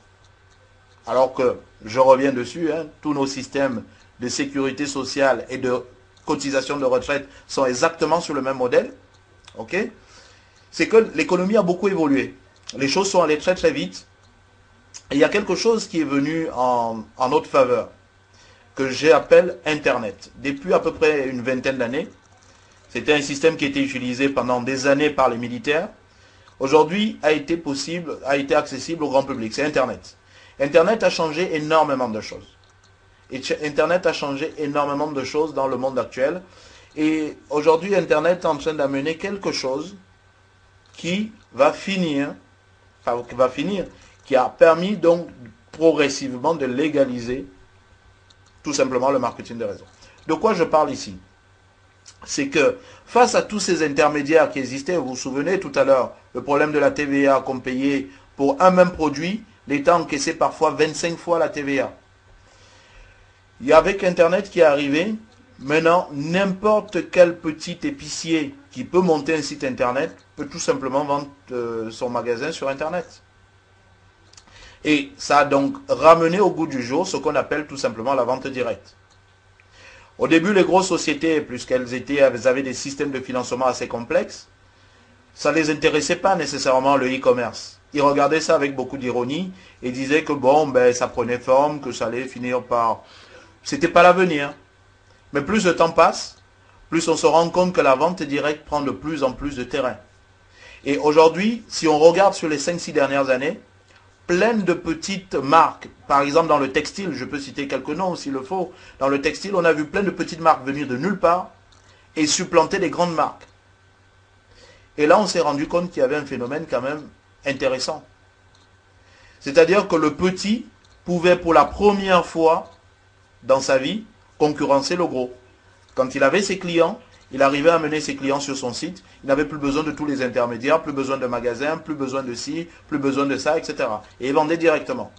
Alors que, je reviens dessus, hein, tous nos systèmes de sécurité sociale et de cotisation de retraite sont exactement sur le même modèle. Ok? C'est que l'économie a beaucoup évolué. Les choses sont allées très très vite. Et il y a quelque chose qui est venu en notre faveur, que j'appelle Internet. Depuis à peu près une vingtaine d'années, c'était un système qui était utilisé pendant des années par les militaires. Aujourd'hui, a été accessible au grand public. C'est Internet. Internet a changé énormément de choses. Et Internet a changé énormément de choses dans le monde actuel. Et aujourd'hui, Internet est en train d'amener quelque chose qui va finir, qui a permis donc progressivement de légaliser tout simplement le marketing de réseau. De quoi je parle ici? C'est que face à tous ces intermédiaires qui existaient, vous vous souvenez tout à l'heure, le problème de la TVA qu'on payait pour un même produit, l'État encaissait parfois 25 fois la TVA. Il y a avec Internet qui est arrivé, maintenant n'importe quel petit épicier qui peut monter un site Internet peut tout simplement vendre son magasin sur Internet. Et ça a donc ramené au goût du jour ce qu'on appelle tout simplement la vente directe. Au début, les grosses sociétés, elles avaient des systèmes de financement assez complexes, ça ne les intéressait pas nécessairement le e-commerce. Ils regardaient ça avec beaucoup d'ironie et disaient que bon, ben, ça prenait forme, que ça allait finir par... C'était pas l'avenir. Mais plus le temps passe, plus on se rend compte que la vente directe prend de plus en plus de terrain. Et aujourd'hui, si on regarde sur les 5-6 dernières années, plein de petites marques, par exemple dans le textile, je peux citer quelques noms s'il le faut, dans le textile, on a vu plein de petites marques venir de nulle part et supplanter des grandes marques. Et là, on s'est rendu compte qu'il y avait un phénomène quand même intéressant. C'est-à-dire que le petit pouvait pour la première fois dans sa vie concurrencer le gros. Quand il avait ses clients, il arrivait à mener ses clients sur son site. Il n'avait plus besoin de tous les intermédiaires, plus besoin de magasins, plus besoin de ci, plus besoin de ça, etc. Et il vendait directement.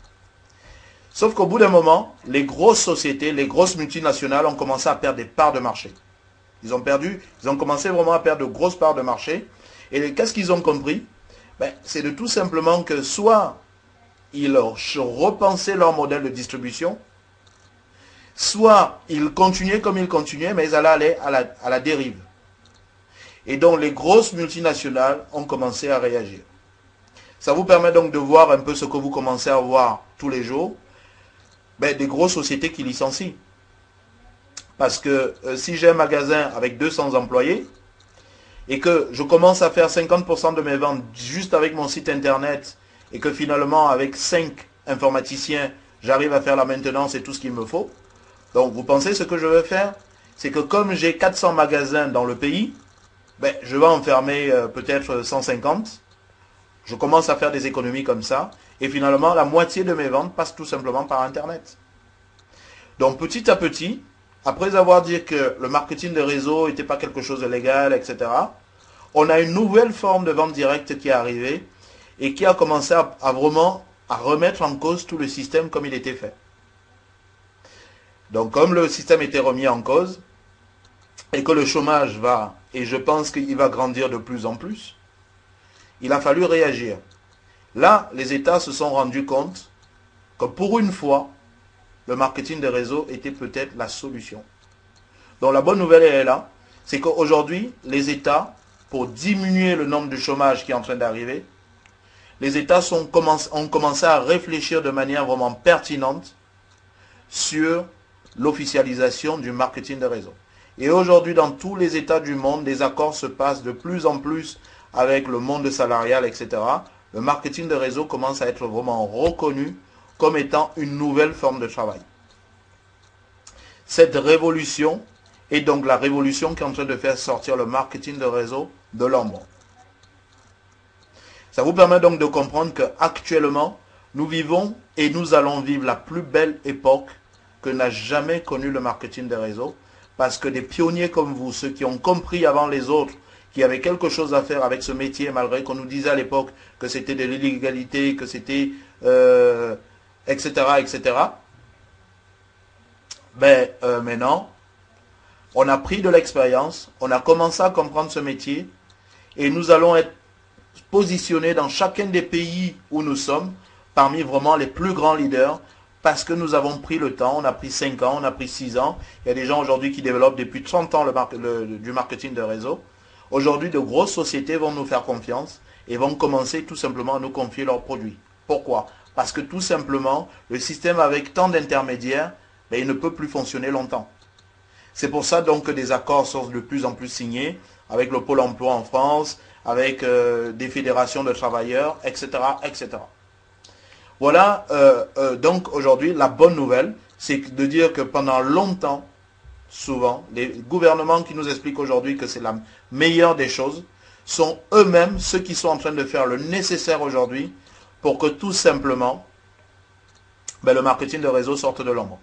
Sauf qu'au bout d'un moment, les grosses sociétés, les grosses multinationales ont commencé à perdre des parts de marché. Ils ont commencé vraiment à perdre de grosses parts de marché. Et qu'est-ce qu'ils ont compris? C'est de tout simplement que soit ils repensaient leur modèle de distribution, soit ils continuaient comme ils continuaient, mais ils allaient aller à la dérive. Et donc les grosses multinationales ont commencé à réagir. Ça vous permet donc de voir un peu ce que vous commencez à voir tous les jours, des grosses sociétés qui licencient. Parce que si j'ai un magasin avec 200 employés, et que je commence à faire 50% de mes ventes juste avec mon site internet, et que finalement avec 5 informaticiens, j'arrive à faire la maintenance et tout ce qu'il me faut, donc vous pensez ce que je vais faire? C'est que comme j'ai 400 magasins dans le pays, je vais en fermer peut-être 150. Je commence à faire des économies comme ça. Et finalement, la moitié de mes ventes passe tout simplement par Internet. Donc petit à petit, après avoir dit que le marketing de réseau n'était pas quelque chose de légal, etc., on a une nouvelle forme de vente directe qui est arrivée et qui a commencé à vraiment remettre en cause tout le système comme il était fait. Donc comme le système était remis en cause et que le chômage va, et je pense qu'il va grandir de plus en plus, il a fallu réagir. Là, les États se sont rendus compte que pour une fois, le marketing de réseau était peut-être la solution. Donc la bonne nouvelle est là, c'est qu'aujourd'hui, les États, pour diminuer le nombre de chômage qui est en train d'arriver, les États ont commencé à réfléchir de manière vraiment pertinente sur l'officialisation du marketing de réseau. Et aujourd'hui, dans tous les États du monde, des accords se passent de plus en plus avec le monde salarial, etc. Le marketing de réseau commence à être vraiment reconnu comme étant une nouvelle forme de travail. Cette révolution est donc la révolution qui est en train de faire sortir le marketing de réseau de l'ombre. Ça vous permet donc de comprendre qu'actuellement, nous vivons et nous allons vivre la plus belle époque que n'a jamais connu le marketing de réseau, parce que des pionniers comme vous, ceux qui ont compris avant les autres, qui avaient quelque chose à faire avec ce métier, malgré qu'on nous disait à l'époque que c'était de l'illégalité, que c'était etc., etc. Maintenant, on a pris de l'expérience, on a commencé à comprendre ce métier, et nous allons être positionner dans chacun des pays où nous sommes parmi vraiment les plus grands leaders parce que nous avons pris le temps, on a pris 5 ans, on a pris 6 ans. Il y a des gens aujourd'hui qui développent depuis 30 ans du marketing de réseau. Aujourd'hui, de grosses sociétés vont nous faire confiance et vont commencer tout simplement à nous confier leurs produits. Pourquoi? Parce que tout simplement, le système avec tant d'intermédiaires, il ne peut plus fonctionner longtemps. C'est pour ça donc que des accords sont de plus en plus signés avec le Pôle emploi en France, avec des fédérations de travailleurs, etc. etc. Voilà, donc aujourd'hui, la bonne nouvelle, c'est de dire que pendant longtemps, souvent, les gouvernements qui nous expliquent aujourd'hui que c'est la meilleure des choses, sont eux-mêmes ceux qui sont en train de faire le nécessaire aujourd'hui pour que tout simplement, le marketing de réseau sorte de l'ombre.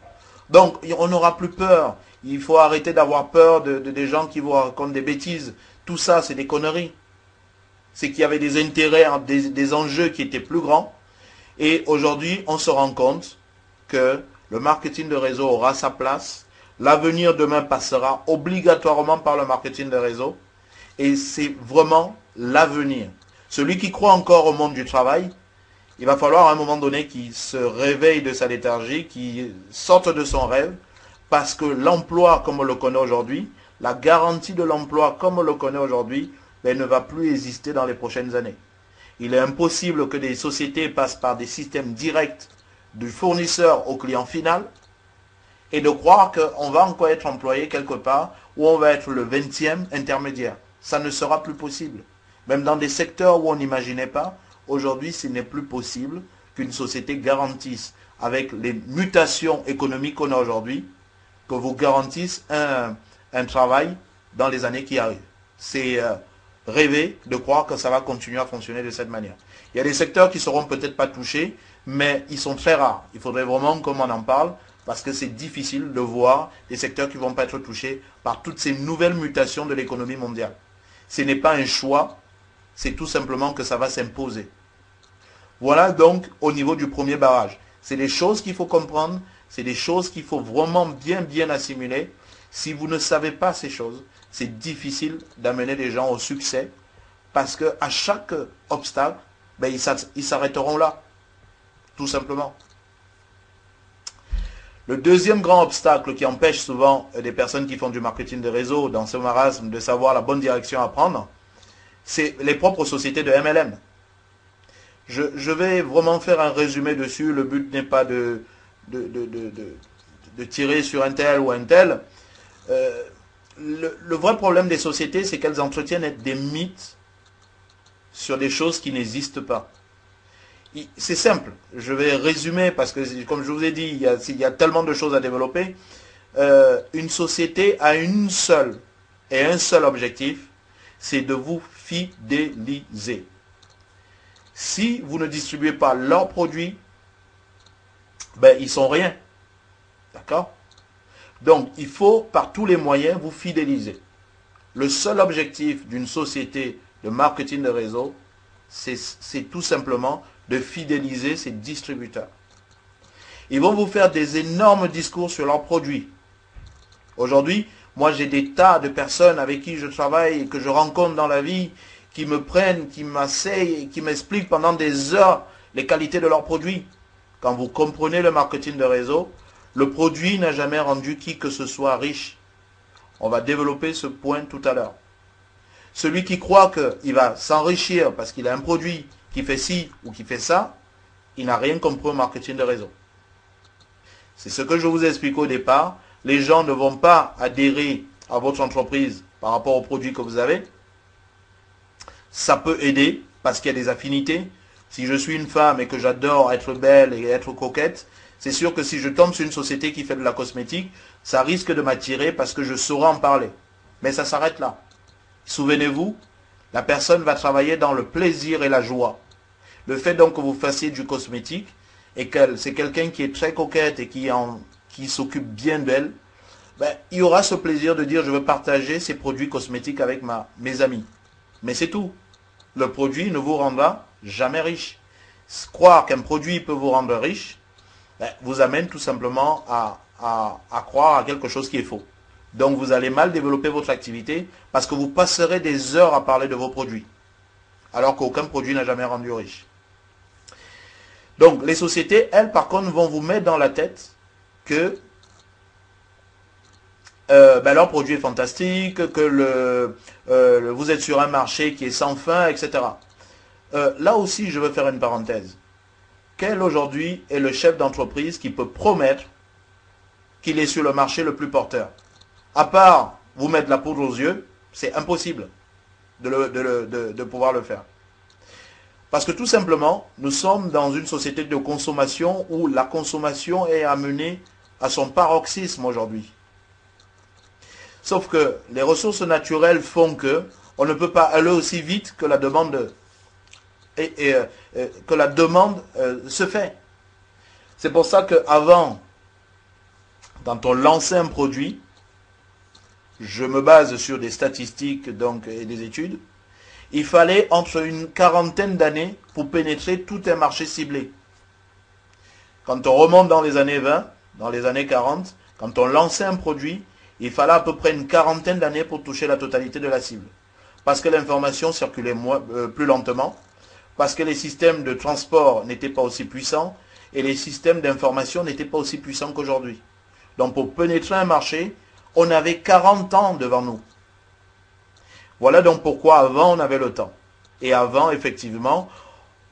Donc, on n'aura plus peur. Il faut arrêter d'avoir peur des gens qui vous racontent des bêtises. Tout ça, c'est des conneries. C'est qu'il y avait des intérêts, des enjeux qui étaient plus grands. Et aujourd'hui, on se rend compte que le marketing de réseau aura sa place. L'avenir demain passera obligatoirement par le marketing de réseau. Et c'est vraiment l'avenir. Celui qui croit encore au monde du travail, il va falloir à un moment donné qu'il se réveille de sa léthargie, qu'il sorte de son rêve, parce que l'emploi comme on le connaît aujourd'hui, la garantie de l'emploi comme on le connaît aujourd'hui, ne va plus exister dans les prochaines années. Il est impossible que des sociétés passent par des systèmes directs du fournisseur au client final et de croire qu'on va encore être employé quelque part où on va être le 20e intermédiaire. Ça ne sera plus possible. Même dans des secteurs où on n'imaginait pas, aujourd'hui, ce n'est plus possible qu'une société garantisse, avec les mutations économiques qu'on a aujourd'hui, que vous garantisse un travail dans les années qui arrivent. C'est rêver de croire que ça va continuer à fonctionner de cette manière. Il y a des secteurs qui ne seront peut-être pas touchés, mais ils sont très rares. Il faudrait vraiment qu'on en parle, parce que c'est difficile de voir des secteurs qui ne vont pas être touchés par toutes ces nouvelles mutations de l'économie mondiale. Ce n'est pas un choix, c'est tout simplement que ça va s'imposer. Voilà donc au niveau du premier barrage. C'est des choses qu'il faut comprendre, c'est des choses qu'il faut vraiment bien assimiler. Si vous ne savez pas ces choses, c'est difficile d'amener les gens au succès parce qu'à chaque obstacle, ils s'arrêteront là, tout simplement. Le deuxième grand obstacle qui empêche souvent des personnes qui font du marketing de réseau dans ce marasme de savoir la bonne direction à prendre, c'est les propres sociétés de MLM. Je vais vraiment faire un résumé dessus. Le but n'est pas de tirer sur un tel ou un tel. Le vrai problème des sociétés, c'est qu'elles entretiennent des mythes sur des choses qui n'existent pas. C'est simple. Je vais résumer parce que, comme je vous ai dit, il y a tellement de choses à développer. Une société a un seul objectif, c'est de vous fidéliser. Si vous ne distribuez pas leurs produits, ils sont rien. D'accord? Donc, il faut par tous les moyens vous fidéliser. Le seul objectif d'une société de marketing de réseau, c'est tout simplement de fidéliser ses distributeurs. Ils vont vous faire des énormes discours sur leurs produits. Aujourd'hui, moi j'ai des tas de personnes avec qui je travaille et que je rencontre dans la vie qui me prennent, qui m'asseyent et qui m'expliquent pendant des heures les qualités de leurs produits. Quand vous comprenez le marketing de réseau, le produit n'a jamais rendu qui que ce soit riche. On va développer ce point tout à l'heure. Celui qui croit qu'il va s'enrichir parce qu'il a un produit qui fait ci ou qui fait ça, il n'a rien compris au marketing de réseau. C'est ce que je vous explique au départ. Les gens ne vont pas adhérer à votre entreprise par rapport aux produits que vous avez. Ça peut aider parce qu'il y a des affinités. Si je suis une femme et que j'adore être belle et être coquette, c'est sûr que si je tombe sur une société qui fait de la cosmétique, ça risque de m'attirer parce que je saurai en parler. Mais ça s'arrête là. Souvenez-vous, la personne va travailler dans le plaisir et la joie. Le fait donc que vous fassiez du cosmétique et que c'est quelqu'un qui est très coquette et qui s'occupe bien d'elle, il y aura ce plaisir de dire je veux partager ces produits cosmétiques avec mes amis. Mais c'est tout. Le produit ne vous rendra jamais riche. Croire qu'un produit peut vous rendre riche, vous amène tout simplement à croire à quelque chose qui est faux. Donc vous allez mal développer votre activité parce que vous passerez des heures à parler de vos produits. alors qu'aucun produit n'a jamais rendu riche. Donc, les sociétés, elles, par contre, vont vous mettre dans la tête que leur produit est fantastique, que vous êtes sur un marché qui est sans fin, etc. Là aussi, je veux faire une parenthèse. Quel aujourd'hui est le chef d'entreprise qui peut promettre qu'il est sur le marché le plus porteur? À part vous mettre la poudre aux yeux, c'est impossible de pouvoir le faire. Parce que tout simplement, nous sommes dans une société de consommation où la consommation est amenée à son paroxysme aujourd'hui. Sauf que les ressources naturelles font que on ne peut pas aller aussi vite que la demande se fait. C'est pour ça qu'avant, quand on lançait un produit, je me base sur des statistiques donc, et des études, il fallait entre une quarantaine d'années pour pénétrer tout un marché ciblé. Quand on remonte dans les années 20, dans les années 40, quand on lançait un produit, il fallait à peu près une quarantaine d'années pour toucher la totalité de la cible. Parce que l'information circulait plus lentement, parce que les systèmes de transport n'étaient pas aussi puissants, et les systèmes d'information n'étaient pas aussi puissants qu'aujourd'hui. Donc pour pénétrer un marché, on avait 40 ans devant nous. Voilà donc pourquoi avant on avait le temps. Et avant, effectivement,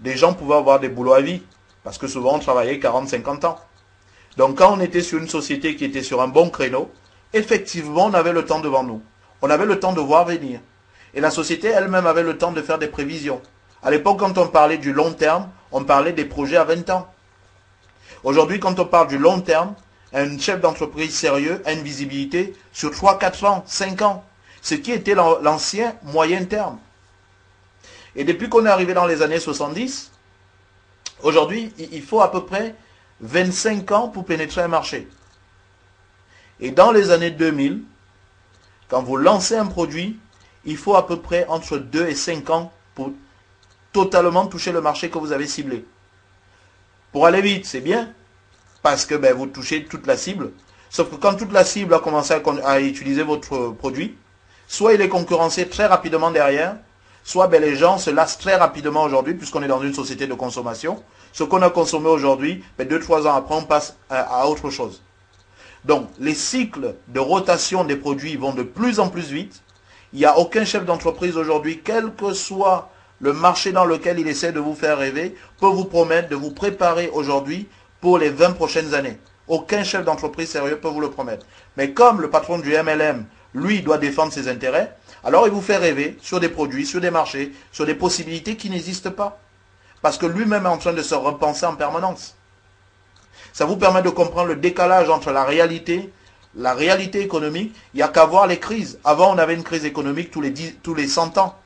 les gens pouvaient avoir des boulots à vie. Parce que souvent on travaillait 40-50 ans. Donc quand on était sur une société qui était sur un bon créneau, effectivement on avait le temps devant nous. On avait le temps de voir venir. Et la société elle-même avait le temps de faire des prévisions. À l'époque, quand on parlait du long terme, on parlait des projets à 20 ans. Aujourd'hui, quand on parle du long terme, un chef d'entreprise sérieux a une visibilité sur 3, 4 ans, 5 ans. Ce qui était l'ancien moyen terme. Et depuis qu'on est arrivé dans les années 70, aujourd'hui, il faut à peu près 25 ans pour pénétrer un marché. Et dans les années 2000, quand vous lancez un produit, il faut à peu près entre 2 et 5 ans pour totalement toucher le marché que vous avez ciblé. Pour aller vite, c'est bien, parce que vous touchez toute la cible. Sauf que quand toute la cible a commencé à utiliser votre produit, soit il est concurrencé très rapidement derrière, soit les gens se lassent très rapidement aujourd'hui, puisqu'on est dans une société de consommation. Ce qu'on a consommé aujourd'hui, 2-3 ans après, on passe à autre chose. Donc, les cycles de rotation des produits vont de plus en plus vite. Il n'y a aucun chef d'entreprise aujourd'hui, quel que soit le marché dans lequel il essaie de vous faire rêver, peut vous promettre de vous préparer aujourd'hui pour les 20 prochaines années. Aucun chef d'entreprise sérieux peut vous le promettre. Mais comme le patron du MLM, lui, doit défendre ses intérêts, alors il vous fait rêver sur des produits, sur des marchés, sur des possibilités qui n'existent pas. Parce que lui-même est en train de se repenser en permanence. Ça vous permet de comprendre le décalage entre la réalité économique. Il n'y a qu'à voir les crises. Avant, on avait une crise économique tous les 100 ans.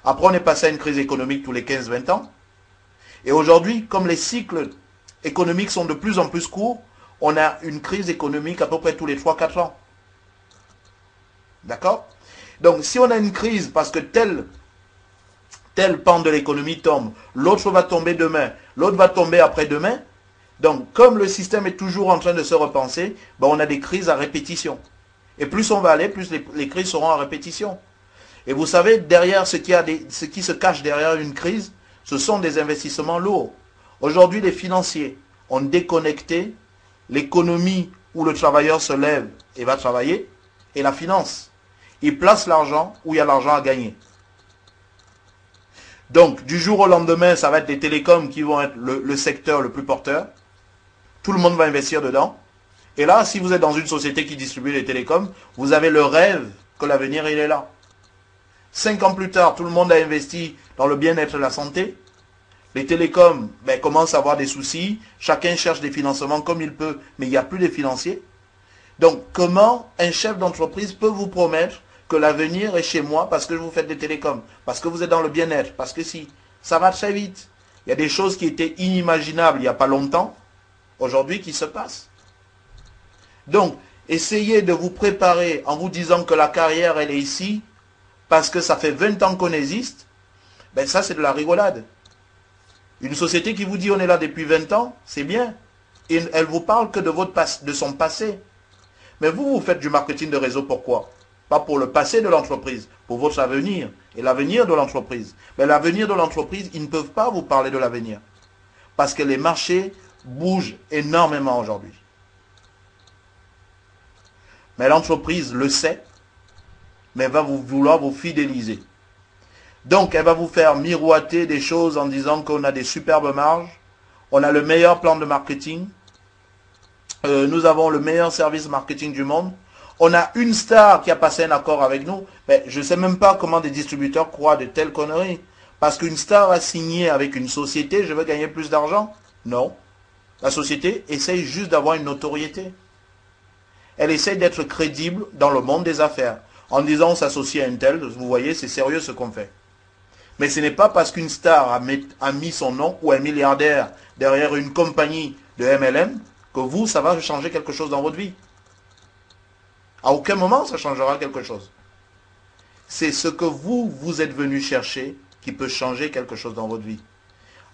Après, on est passé à une crise économique tous les 15-20 ans. Et aujourd'hui, comme les cycles économiques sont de plus en plus courts, on a une crise économique à peu près tous les 3-4 ans. D'accord? Donc, si on a une crise parce que tel pan de l'économie tombe, l'autre va tomber demain, l'autre va tomber après-demain, donc comme le système est toujours en train de se repenser, on a des crises à répétition. Et plus on va aller, plus les crises seront à répétition. Et vous savez, derrière ce qui se cache derrière une crise, ce sont des investissements lourds. Aujourd'hui, les financiers ont déconnecté l'économie où le travailleur se lève et va travailler et la finance. Ils placent l'argent où il y a l'argent à gagner. Donc, du jour au lendemain, ça va être les télécoms qui vont être le secteur le plus porteur. Tout le monde va investir dedans. Et là, si vous êtes dans une société qui distribue les télécoms, vous avez le rêve que l'avenir, il est là. 5 ans plus tard, tout le monde a investi dans le bien-être et la santé. Les télécoms commencent à avoir des soucis. Chacun cherche des financements comme il peut, mais il n'y a plus de financiers. Donc, comment un chef d'entreprise peut vous promettre que l'avenir est chez moi parce que vous faites des télécoms, parce que vous êtes dans le bien-être, parce que si, ça va très vite. Il y a des choses qui étaient inimaginables il n'y a pas longtemps, aujourd'hui qui se passent. Donc, essayez de vous préparer en vous disant que la carrière, elle est ici, parce que ça fait 20 ans qu'on existe, ça c'est de la rigolade. Une société qui vous dit on est là depuis 20 ans, c'est bien. Et elle vous parle que de son passé. Mais vous faites du marketing de réseau, pourquoi? pas pour le passé de l'entreprise, pour votre avenir et l'avenir de l'entreprise. Mais l'avenir de l'entreprise, ils ne peuvent pas vous parler de l'avenir. Parce que les marchés bougent énormément aujourd'hui. Mais l'entreprise le sait, mais elle va vouloir vous fidéliser. Donc, elle va vous faire miroiter des choses en disant qu'on a des superbes marges, on a le meilleur plan de marketing, nous avons le meilleur service marketing du monde, on a une star qui a passé un accord avec nous, mais je ne sais même pas comment des distributeurs croient de telles conneries. Parce qu'une star a signé avec une société, je veux gagner plus d'argent? Non. La société essaye juste d'avoir une notoriété. Elle essaye d'être crédible dans le monde des affaires. En disant on s'associe à une telle, vous voyez, c'est sérieux ce qu'on fait. Mais ce n'est pas parce qu'une star a mis son nom ou un milliardaire derrière une compagnie de MLM que vous, ça va changer quelque chose dans votre vie. À aucun moment, ça changera quelque chose. C'est ce que vous êtes venu chercher qui peut changer quelque chose dans votre vie.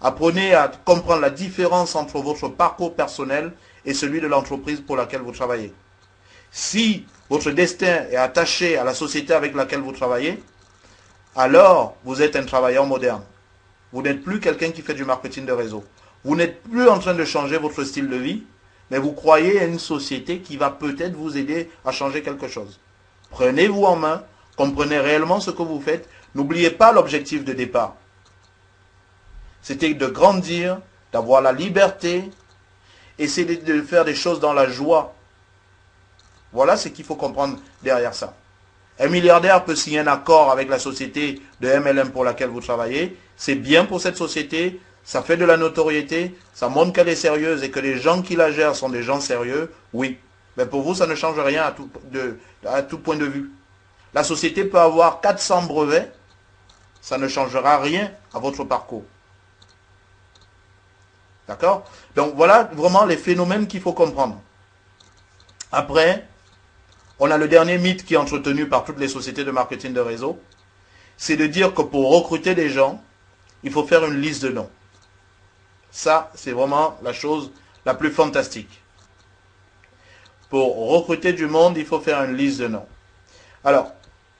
Apprenez à comprendre la différence entre votre parcours personnel et celui de l'entreprise pour laquelle vous travaillez. Si votre destin est attaché à la société avec laquelle vous travaillez, alors vous êtes un travailleur moderne. Vous n'êtes plus quelqu'un qui fait du marketing de réseau. Vous n'êtes plus en train de changer votre style de vie, mais vous croyez à une société qui va peut-être vous aider à changer quelque chose. Prenez-vous en main, comprenez réellement ce que vous faites. N'oubliez pas l'objectif de départ. C'était de grandir, d'avoir la liberté, essayer de faire des choses dans la joie. Voilà ce qu'il faut comprendre derrière ça. Un milliardaire peut signer un accord avec la société de MLM pour laquelle vous travaillez. C'est bien pour cette société, ça fait de la notoriété, ça montre qu'elle est sérieuse et que les gens qui la gèrent sont des gens sérieux. Oui, mais pour vous, ça ne change rien à tout point de vue. La société peut avoir 400 brevets, ça ne changera rien à votre parcours. D'accord? Donc voilà vraiment les phénomènes qu'il faut comprendre. Après, on a le dernier mythe qui est entretenu par toutes les sociétés de marketing de réseau. C'est de dire que pour recruter des gens, il faut faire une liste de noms. Ça, c'est vraiment la chose la plus fantastique. Pour recruter du monde, il faut faire une liste de noms. Alors,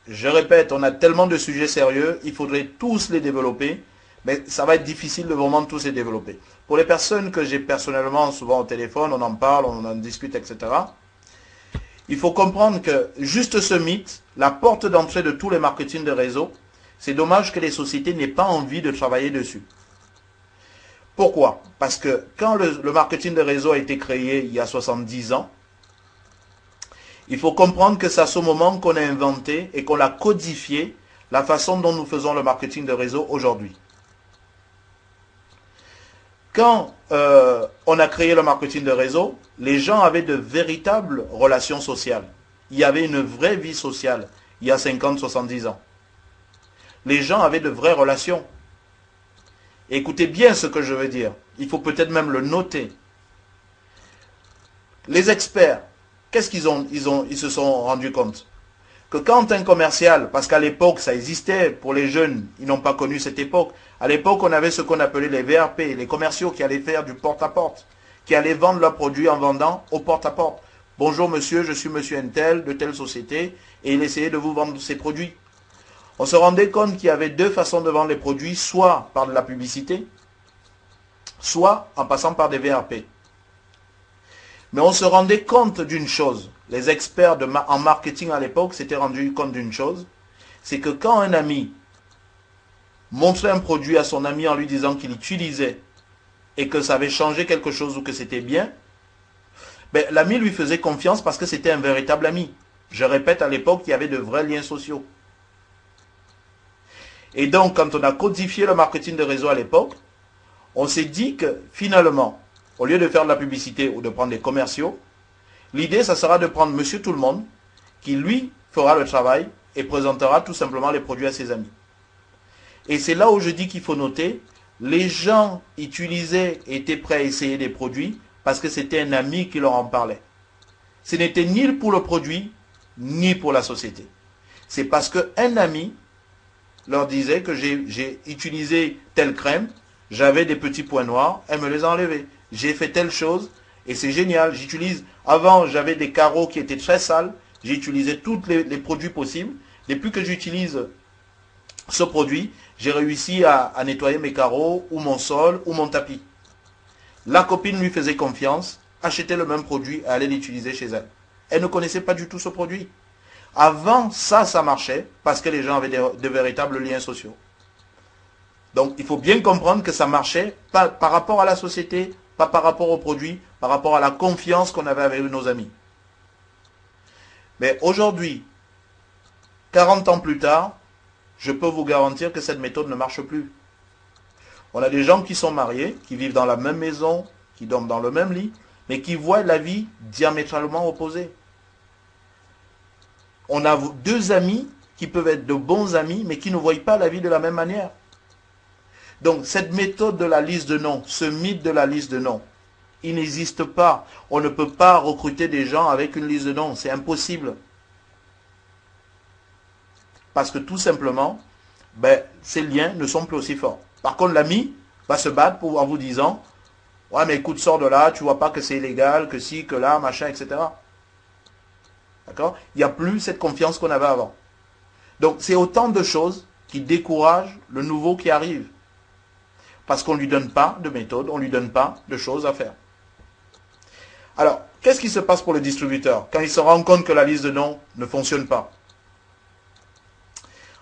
je répète, on a tellement de sujets sérieux, il faudrait tous les développer, mais ça va être difficile de vraiment tous les développer. Pour les personnes que j'ai personnellement, souvent au téléphone, on en parle, on en discute, etc. Il faut comprendre que juste ce mythe, la porte d'entrée de tous les marketing de réseau, c'est dommage que les sociétés n'aient pas envie de travailler dessus. Pourquoi? Parce que quand le marketing de réseau a été créé il y a 70 ans, il faut comprendre que c'est à ce moment qu'on a inventé et qu'on a codifié la façon dont nous faisons le marketing de réseau aujourd'hui. Quand on a créé le marketing de réseau, les gens avaient de véritables relations sociales. Il y avait une vraie vie sociale il y a 50, 70 ans. Les gens avaient de vraies relations. Écoutez bien ce que je veux dire. Il faut peut-être même le noter. Les experts, qu'est-ce qu'ils ont, ils se sont rendus compte? Que quand un commercial, parce qu'à l'époque ça existait, pour les jeunes, ils n'ont pas connu cette époque, à l'époque on avait ce qu'on appelait les VRP, les commerciaux qui allaient faire du porte-à-porte, qui allaient vendre leurs produits en vendant au porte-à-porte. Bonjour monsieur, je suis monsieur Intel de telle société, et il essayait de vous vendre ses produits. On se rendait compte qu'il y avait deux façons de vendre les produits, soit par de la publicité, soit en passant par des VRP. Mais on se rendait compte d'une chose, les experts en marketing à l'époque s'étaient rendus compte d'une chose, c'est que quand un ami montrait un produit à son ami en lui disant qu'il l'utilisait et que ça avait changé quelque chose ou que c'était bien, ben, l'ami lui faisait confiance parce que c'était un véritable ami. Je répète, à l'époque, il y avait de vrais liens sociaux. Et donc, quand on a codifié le marketing de réseau à l'époque, on s'est dit que finalement, au lieu de faire de la publicité ou de prendre des commerciaux, l'idée, ça sera de prendre monsieur tout le monde, qui lui fera le travail et présentera tout simplement les produits à ses amis. Et c'est là où je dis qu'il faut noter, les gens utilisaient, étaient prêts à essayer des produits parce que c'était un ami qui leur en parlait. Ce n'était ni pour le produit, ni pour la société. C'est parce qu'un ami leur disait que j'ai utilisé telle crème, j'avais des petits points noirs, elle me les a enlevés. J'ai fait telle chose et c'est génial. J'utilise, avant j'avais des carreaux qui étaient très sales, J'ai utilisé tous les produits possibles. Depuis que j'utilise ce produit, j'ai réussi à nettoyer mes carreaux, ou mon sol, ou mon tapis. La copine lui faisait confiance, achetait le même produit et allait l'utiliser chez elle. Elle ne connaissait pas du tout ce produit. Avant, ça marchait parce que les gens avaient de véritables liens sociaux. Donc, il faut bien comprendre que ça marchait pas par rapport à la société, pas par rapport au produit, par rapport à la confiance qu'on avait avec nos amis. Mais aujourd'hui, 40 ans plus tard, je peux vous garantir que cette méthode ne marche plus. On a des gens qui sont mariés, qui vivent dans la même maison, qui dorment dans le même lit, mais qui voient la vie diamétralement opposée. On a deux amis qui peuvent être de bons amis, mais qui ne voient pas la vie de la même manière. Donc, cette méthode de la liste de noms, ce mythe de la liste de noms, il n'existe pas. On ne peut pas recruter des gens avec une liste de noms. C'est impossible. Parce que tout simplement, ces liens ne sont plus aussi forts. Par contre, l'ami va se battre en vous disant « Ouais, mais écoute, sors de là, tu vois pas que c'est illégal, que si, que là, machin, etc. » D'accord? Il n'y a plus cette confiance qu'on avait avant. Donc, c'est autant de choses qui découragent le nouveau qui arrive. Parce qu'on ne lui donne pas de méthode, on ne lui donne pas de choses à faire. Alors, qu'est-ce qui se passe pour le distributeur quand il se rend compte que la liste de noms ne fonctionne pas?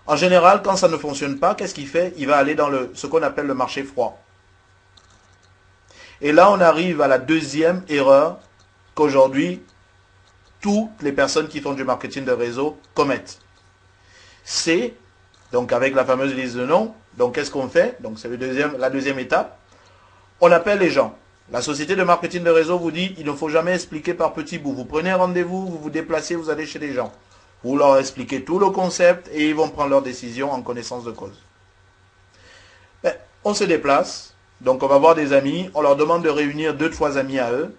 En général, quand ça ne fonctionne pas, qu'est-ce qu'il fait? Il va aller dans ce qu'on appelle le marché froid. Et là, on arrive à la deuxième erreur qu'aujourd'hui, toutes les personnes qui font du marketing de réseau commettent. C'est, donc avec la fameuse liste de noms, donc qu'est-ce qu'on fait? Donc c'est la deuxième étape. On appelle les gens. La société de marketing de réseau vous dit, il ne faut jamais expliquer par petits bouts. Vous prenez rendez-vous, vous vous déplacez, vous allez chez les gens. Vous leur expliquez tout le concept et ils vont prendre leur décision en connaissance de cause. On se déplace, donc on va voir des amis, on leur demande de réunir 2-3 amis à eux.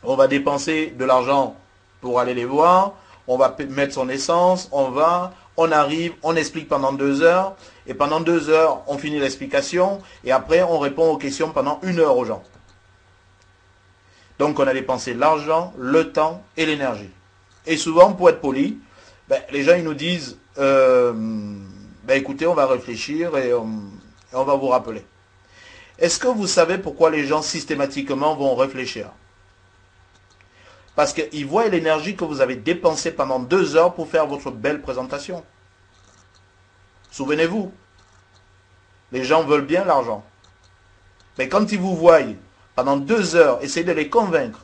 On va dépenser de l'argent pour aller les voir, on va mettre son essence, on arrive, on explique pendant 2 heures, et pendant 2 heures, on finit l'explication, et après, on répond aux questions pendant 1 heure aux gens. Donc, on a dépensé l'argent, le temps et l'énergie. Et souvent, pour être poli, les gens, ils nous disent, écoutez, on va réfléchir et on va vous rappeler. Est-ce que vous savez pourquoi les gens systématiquement vont réfléchir? Parce qu'ils voient l'énergie que vous avez dépensée pendant 2 heures pour faire votre belle présentation. Souvenez-vous, les gens veulent bien l'argent. Mais quand ils vous voient pendant 2 heures, essayez de les convaincre.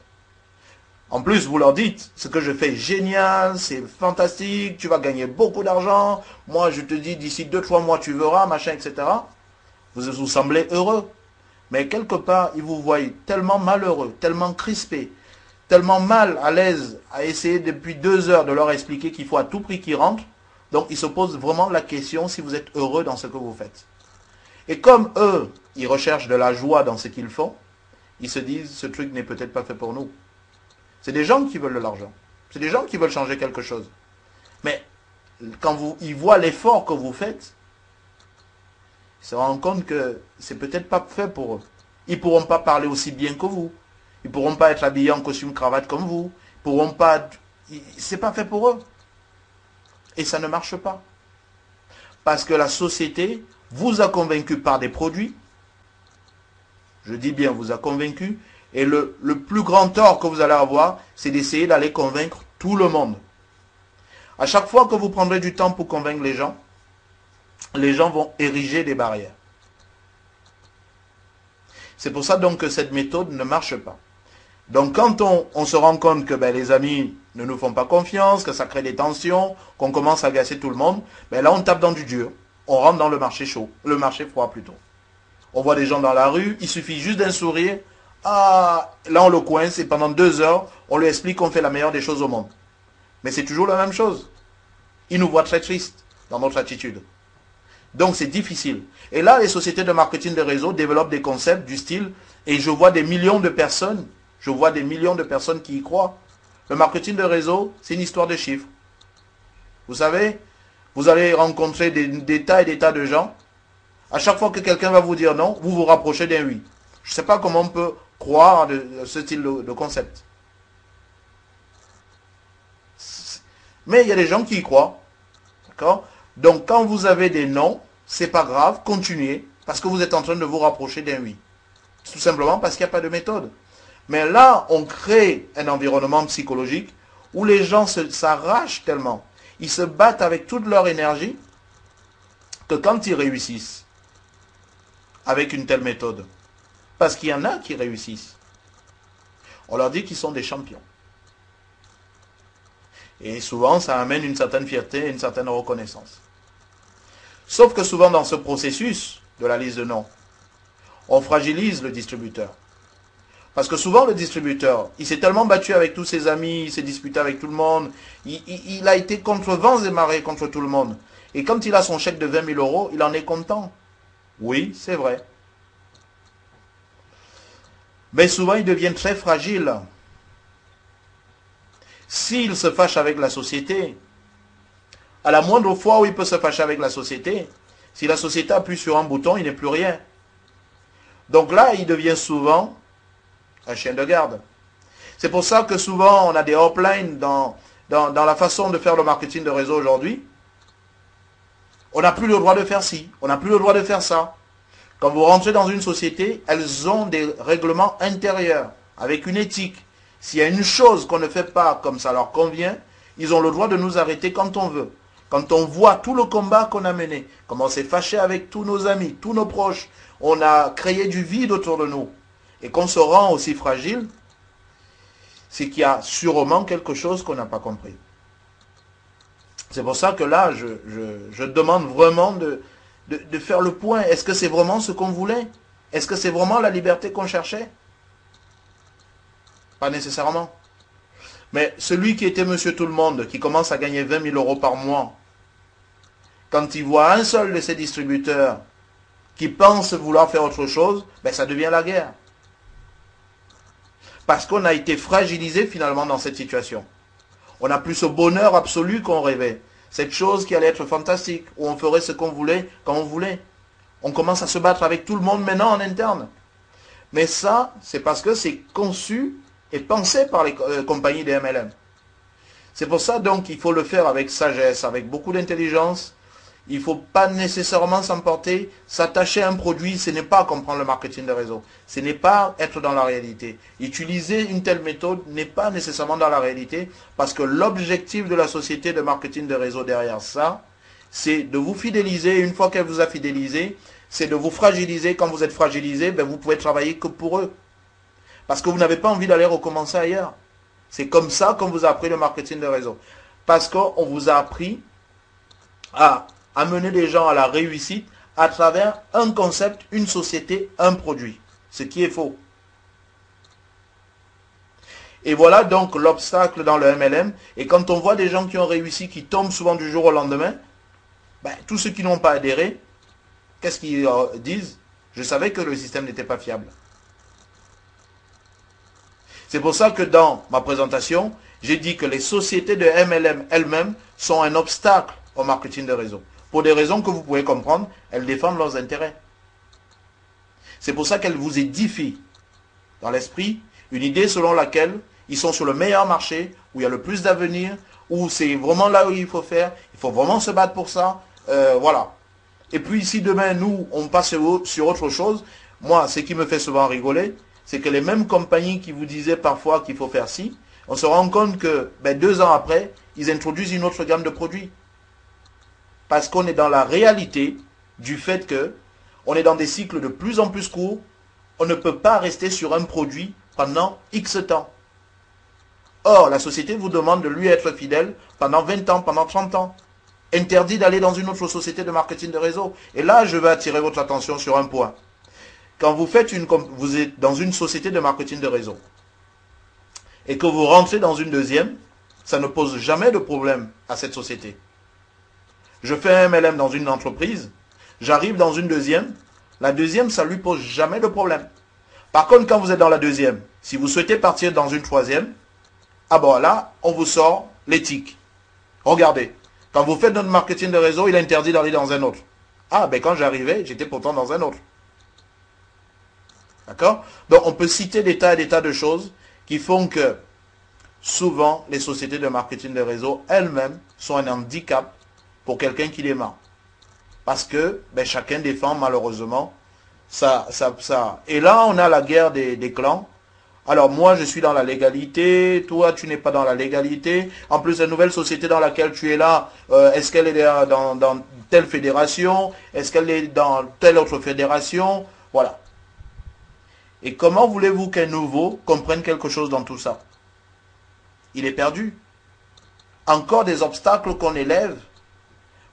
En plus, vous leur dites, ce que je fais est génial, c'est fantastique, tu vas gagner beaucoup d'argent. Moi, je te dis, d'ici 2-3 mois, tu verras, machin, etc. Vous semblez heureux. Mais quelque part, ils vous voient tellement malheureux, tellement crispés, tellement mal à l'aise à essayer depuis 2 heures de leur expliquer qu'il faut à tout prix qu'ils rentrent. Donc, ils se posent vraiment la question si vous êtes heureux dans ce que vous faites. Et comme eux, ils recherchent de la joie dans ce qu'ils font, ils se disent, ce truc n'est peut-être pas fait pour nous. C'est des gens qui veulent de l'argent. C'est des gens qui veulent changer quelque chose. Mais quand ils voient l'effort que vous faites, ils se rendent compte que c'est peut-être pas fait pour eux. Ils ne pourront pas parler aussi bien que vous. Ils ne pourront pas être habillés en costume cravate comme vous. Ils pourront pas. C'est pas fait pour eux. Et ça ne marche pas. Parce que la société vous a convaincu par des produits. Je dis bien, vous a convaincu. Et le plus grand tort que vous allez avoir, c'est d'essayer d'aller convaincre tout le monde. À chaque fois que vous prendrez du temps pour convaincre les gens vont ériger des barrières. C'est pour ça donc que cette méthode ne marche pas. Donc quand on se rend compte que les amis ne nous font pas confiance, que ça crée des tensions, qu'on commence à agacer tout le monde, là on tape dans du dur. On rentre dans le marché chaud, le marché froid plutôt. On voit des gens dans la rue, il suffit juste d'un sourire. Ah, là on le coince et pendant 2 heures, on lui explique qu'on fait la meilleure des choses au monde. Mais c'est toujours la même chose. Il nous voit très tristes dans notre attitude. Donc c'est difficile. Et là, les sociétés de marketing de réseau développent des concepts du style, et je vois des millions de personnes, qui y croient. Le marketing de réseau, c'est une histoire de chiffres. Vous savez, vous allez rencontrer des tas et des tas de gens. À chaque fois que quelqu'un va vous dire non, vous vous rapprochez d'un oui. Je ne sais pas comment on peut croire de ce style de concept. Mais il y a des gens qui y croient. D'accord? Donc, quand vous avez des non, c'est pas grave, continuez, parce que vous êtes en train de vous rapprocher d'un oui. Tout simplement parce qu'il n'y a pas de méthode. Mais là, on crée un environnement psychologique où les gens s'arrachent tellement. Ils se battent avec toute leur énergie que quand ils réussissent avec une telle méthode, parce qu'il y en a qui réussissent, on leur dit qu'ils sont des champions. Et souvent, ça amène une certaine fierté et une certaine reconnaissance. Sauf que souvent, dans ce processus de la liste de noms, on fragilise le distributeur. Parce que souvent, le distributeur, il s'est tellement battu avec tous ses amis, il s'est disputé avec tout le monde, il a été contre vents et marées contre tout le monde. Et quand il a son chèque de 20 000 euros, il en est content. Oui, c'est vrai. Mais souvent, il devient très fragile. S'il se fâche avec la société, à la moindre fois où il peut se fâcher avec la société, si la société appuie sur un bouton, il n'est plus rien. Donc là, il devient souvent un chien de garde. C'est pour ça que souvent, on a des hotlines dans la façon de faire le marketing de réseau aujourd'hui. On n'a plus le droit de faire ci, on n'a plus le droit de faire ça. Quand vous rentrez dans une société, elles ont des règlements intérieurs, avec une éthique. S'il y a une chose qu'on ne fait pas comme ça leur convient, ils ont le droit de nous arrêter quand on veut. Quand on voit tout le combat qu'on a mené, comment on s'est fâché avec tous nos amis, tous nos proches, on a créé du vide autour de nous, et qu'on se rend aussi fragile, c'est qu'il y a sûrement quelque chose qu'on n'a pas compris. C'est pour ça que là, je demande vraiment de faire le point. Est-ce que c'est vraiment ce qu'on voulait? Est-ce que c'est vraiment la liberté qu'on cherchait? Pas nécessairement. Mais celui qui était monsieur tout le monde, qui commence à gagner 20 000 euros par mois, quand il voit un seul de ses distributeurs qui pense vouloir faire autre chose, ben ça devient la guerre. Parce qu'on a été fragilisé finalement dans cette situation. On n'a plus ce bonheur absolu qu'on rêvait. Cette chose qui allait être fantastique, où on ferait ce qu'on voulait, quand on voulait. On commence à se battre avec tout le monde maintenant en interne. Mais ça, c'est parce que c'est conçu et pensé par les compagnies des MLM. C'est pour ça donc qu'il faut le faire avec sagesse, avec beaucoup d'intelligence. Il ne faut pas nécessairement s'emporter, s'attacher à un produit, ce n'est pas comprendre le marketing de réseau. Ce n'est pas être dans la réalité. Utiliser une telle méthode n'est pas nécessairement dans la réalité, parce que l'objectif de la société de marketing de réseau derrière ça, c'est de vous fidéliser. Une fois qu'elle vous a fidélisé, c'est de vous fragiliser. Quand vous êtes fragilisé, ben vous pouvez travailler que pour eux. Parce que vous n'avez pas envie d'aller recommencer ailleurs. C'est comme ça qu'on vous a appris le marketing de réseau. Parce qu'on vous a appris à amener les gens à la réussite à travers un concept, une société, un produit. Ce qui est faux. Et voilà donc l'obstacle dans le MLM. Et quand on voit des gens qui ont réussi, qui tombent souvent du jour au lendemain, ben, tous ceux qui n'ont pas adhéré, qu'est-ce qu'ils disent? Je savais que le système n'était pas fiable. C'est pour ça que dans ma présentation, j'ai dit que les sociétés de MLM elles-mêmes sont un obstacle au marketing de réseau. Pour des raisons que vous pouvez comprendre, elles défendent leurs intérêts. C'est pour ça qu'elles vous édifient dans l'esprit une idée selon laquelle ils sont sur le meilleur marché, où il y a le plus d'avenir, où c'est vraiment là où il faut faire, il faut vraiment se battre pour ça, voilà. Et puis si demain nous, on passe sur autre chose, moi, ce qui me fait souvent rigoler, c'est que les mêmes compagnies qui vous disaient parfois qu'il faut faire ci, on se rend compte que 2 ans après, ils introduisent une autre gamme de produits. Parce qu'on est dans la réalité du fait que on est dans des cycles de plus en plus courts. On ne peut pas rester sur un produit pendant X temps. Or, la société vous demande de lui être fidèle pendant 20 ans, pendant 30 ans. Interdit d'aller dans une autre société de marketing de réseau. Et là, je vais attirer votre attention sur un point. Quand vous êtes dans une société de marketing de réseau et que vous rentrez dans une deuxième, ça ne pose jamais de problème à cette société. Je fais un MLM dans une entreprise, j'arrive dans une deuxième, la deuxième, ça ne lui pose jamais de problème. Par contre, quand vous êtes dans la deuxième, si vous souhaitez partir dans une troisième, ah bon là, on vous sort l'éthique. Regardez, quand vous faites notre marketing de réseau, il est interdit d'aller dans un autre. Ah ben quand j'arrivais, j'étais pourtant dans un autre. D'accord? Donc on peut citer des tas et des tas de choses qui font que souvent, les sociétés de marketing de réseau elles-mêmes sont un handicap pour quelqu'un qui démarre. Parce que chacun défend malheureusement ça. Et là, on a la guerre des clans. Alors moi, je suis dans la légalité, toi, tu n'es pas dans la légalité. En plus, la nouvelle société dans laquelle tu es là, est-ce qu'elle est dans telle fédération? Est-ce qu'elle est dans telle autre fédération? Voilà. Et comment voulez-vous qu'un nouveau comprenne quelque chose dans tout ça? Il est perdu. Encore des obstacles qu'on élève,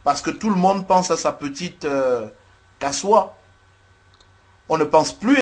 parce que tout le monde pense à sa petite qu'à soi. On ne pense plus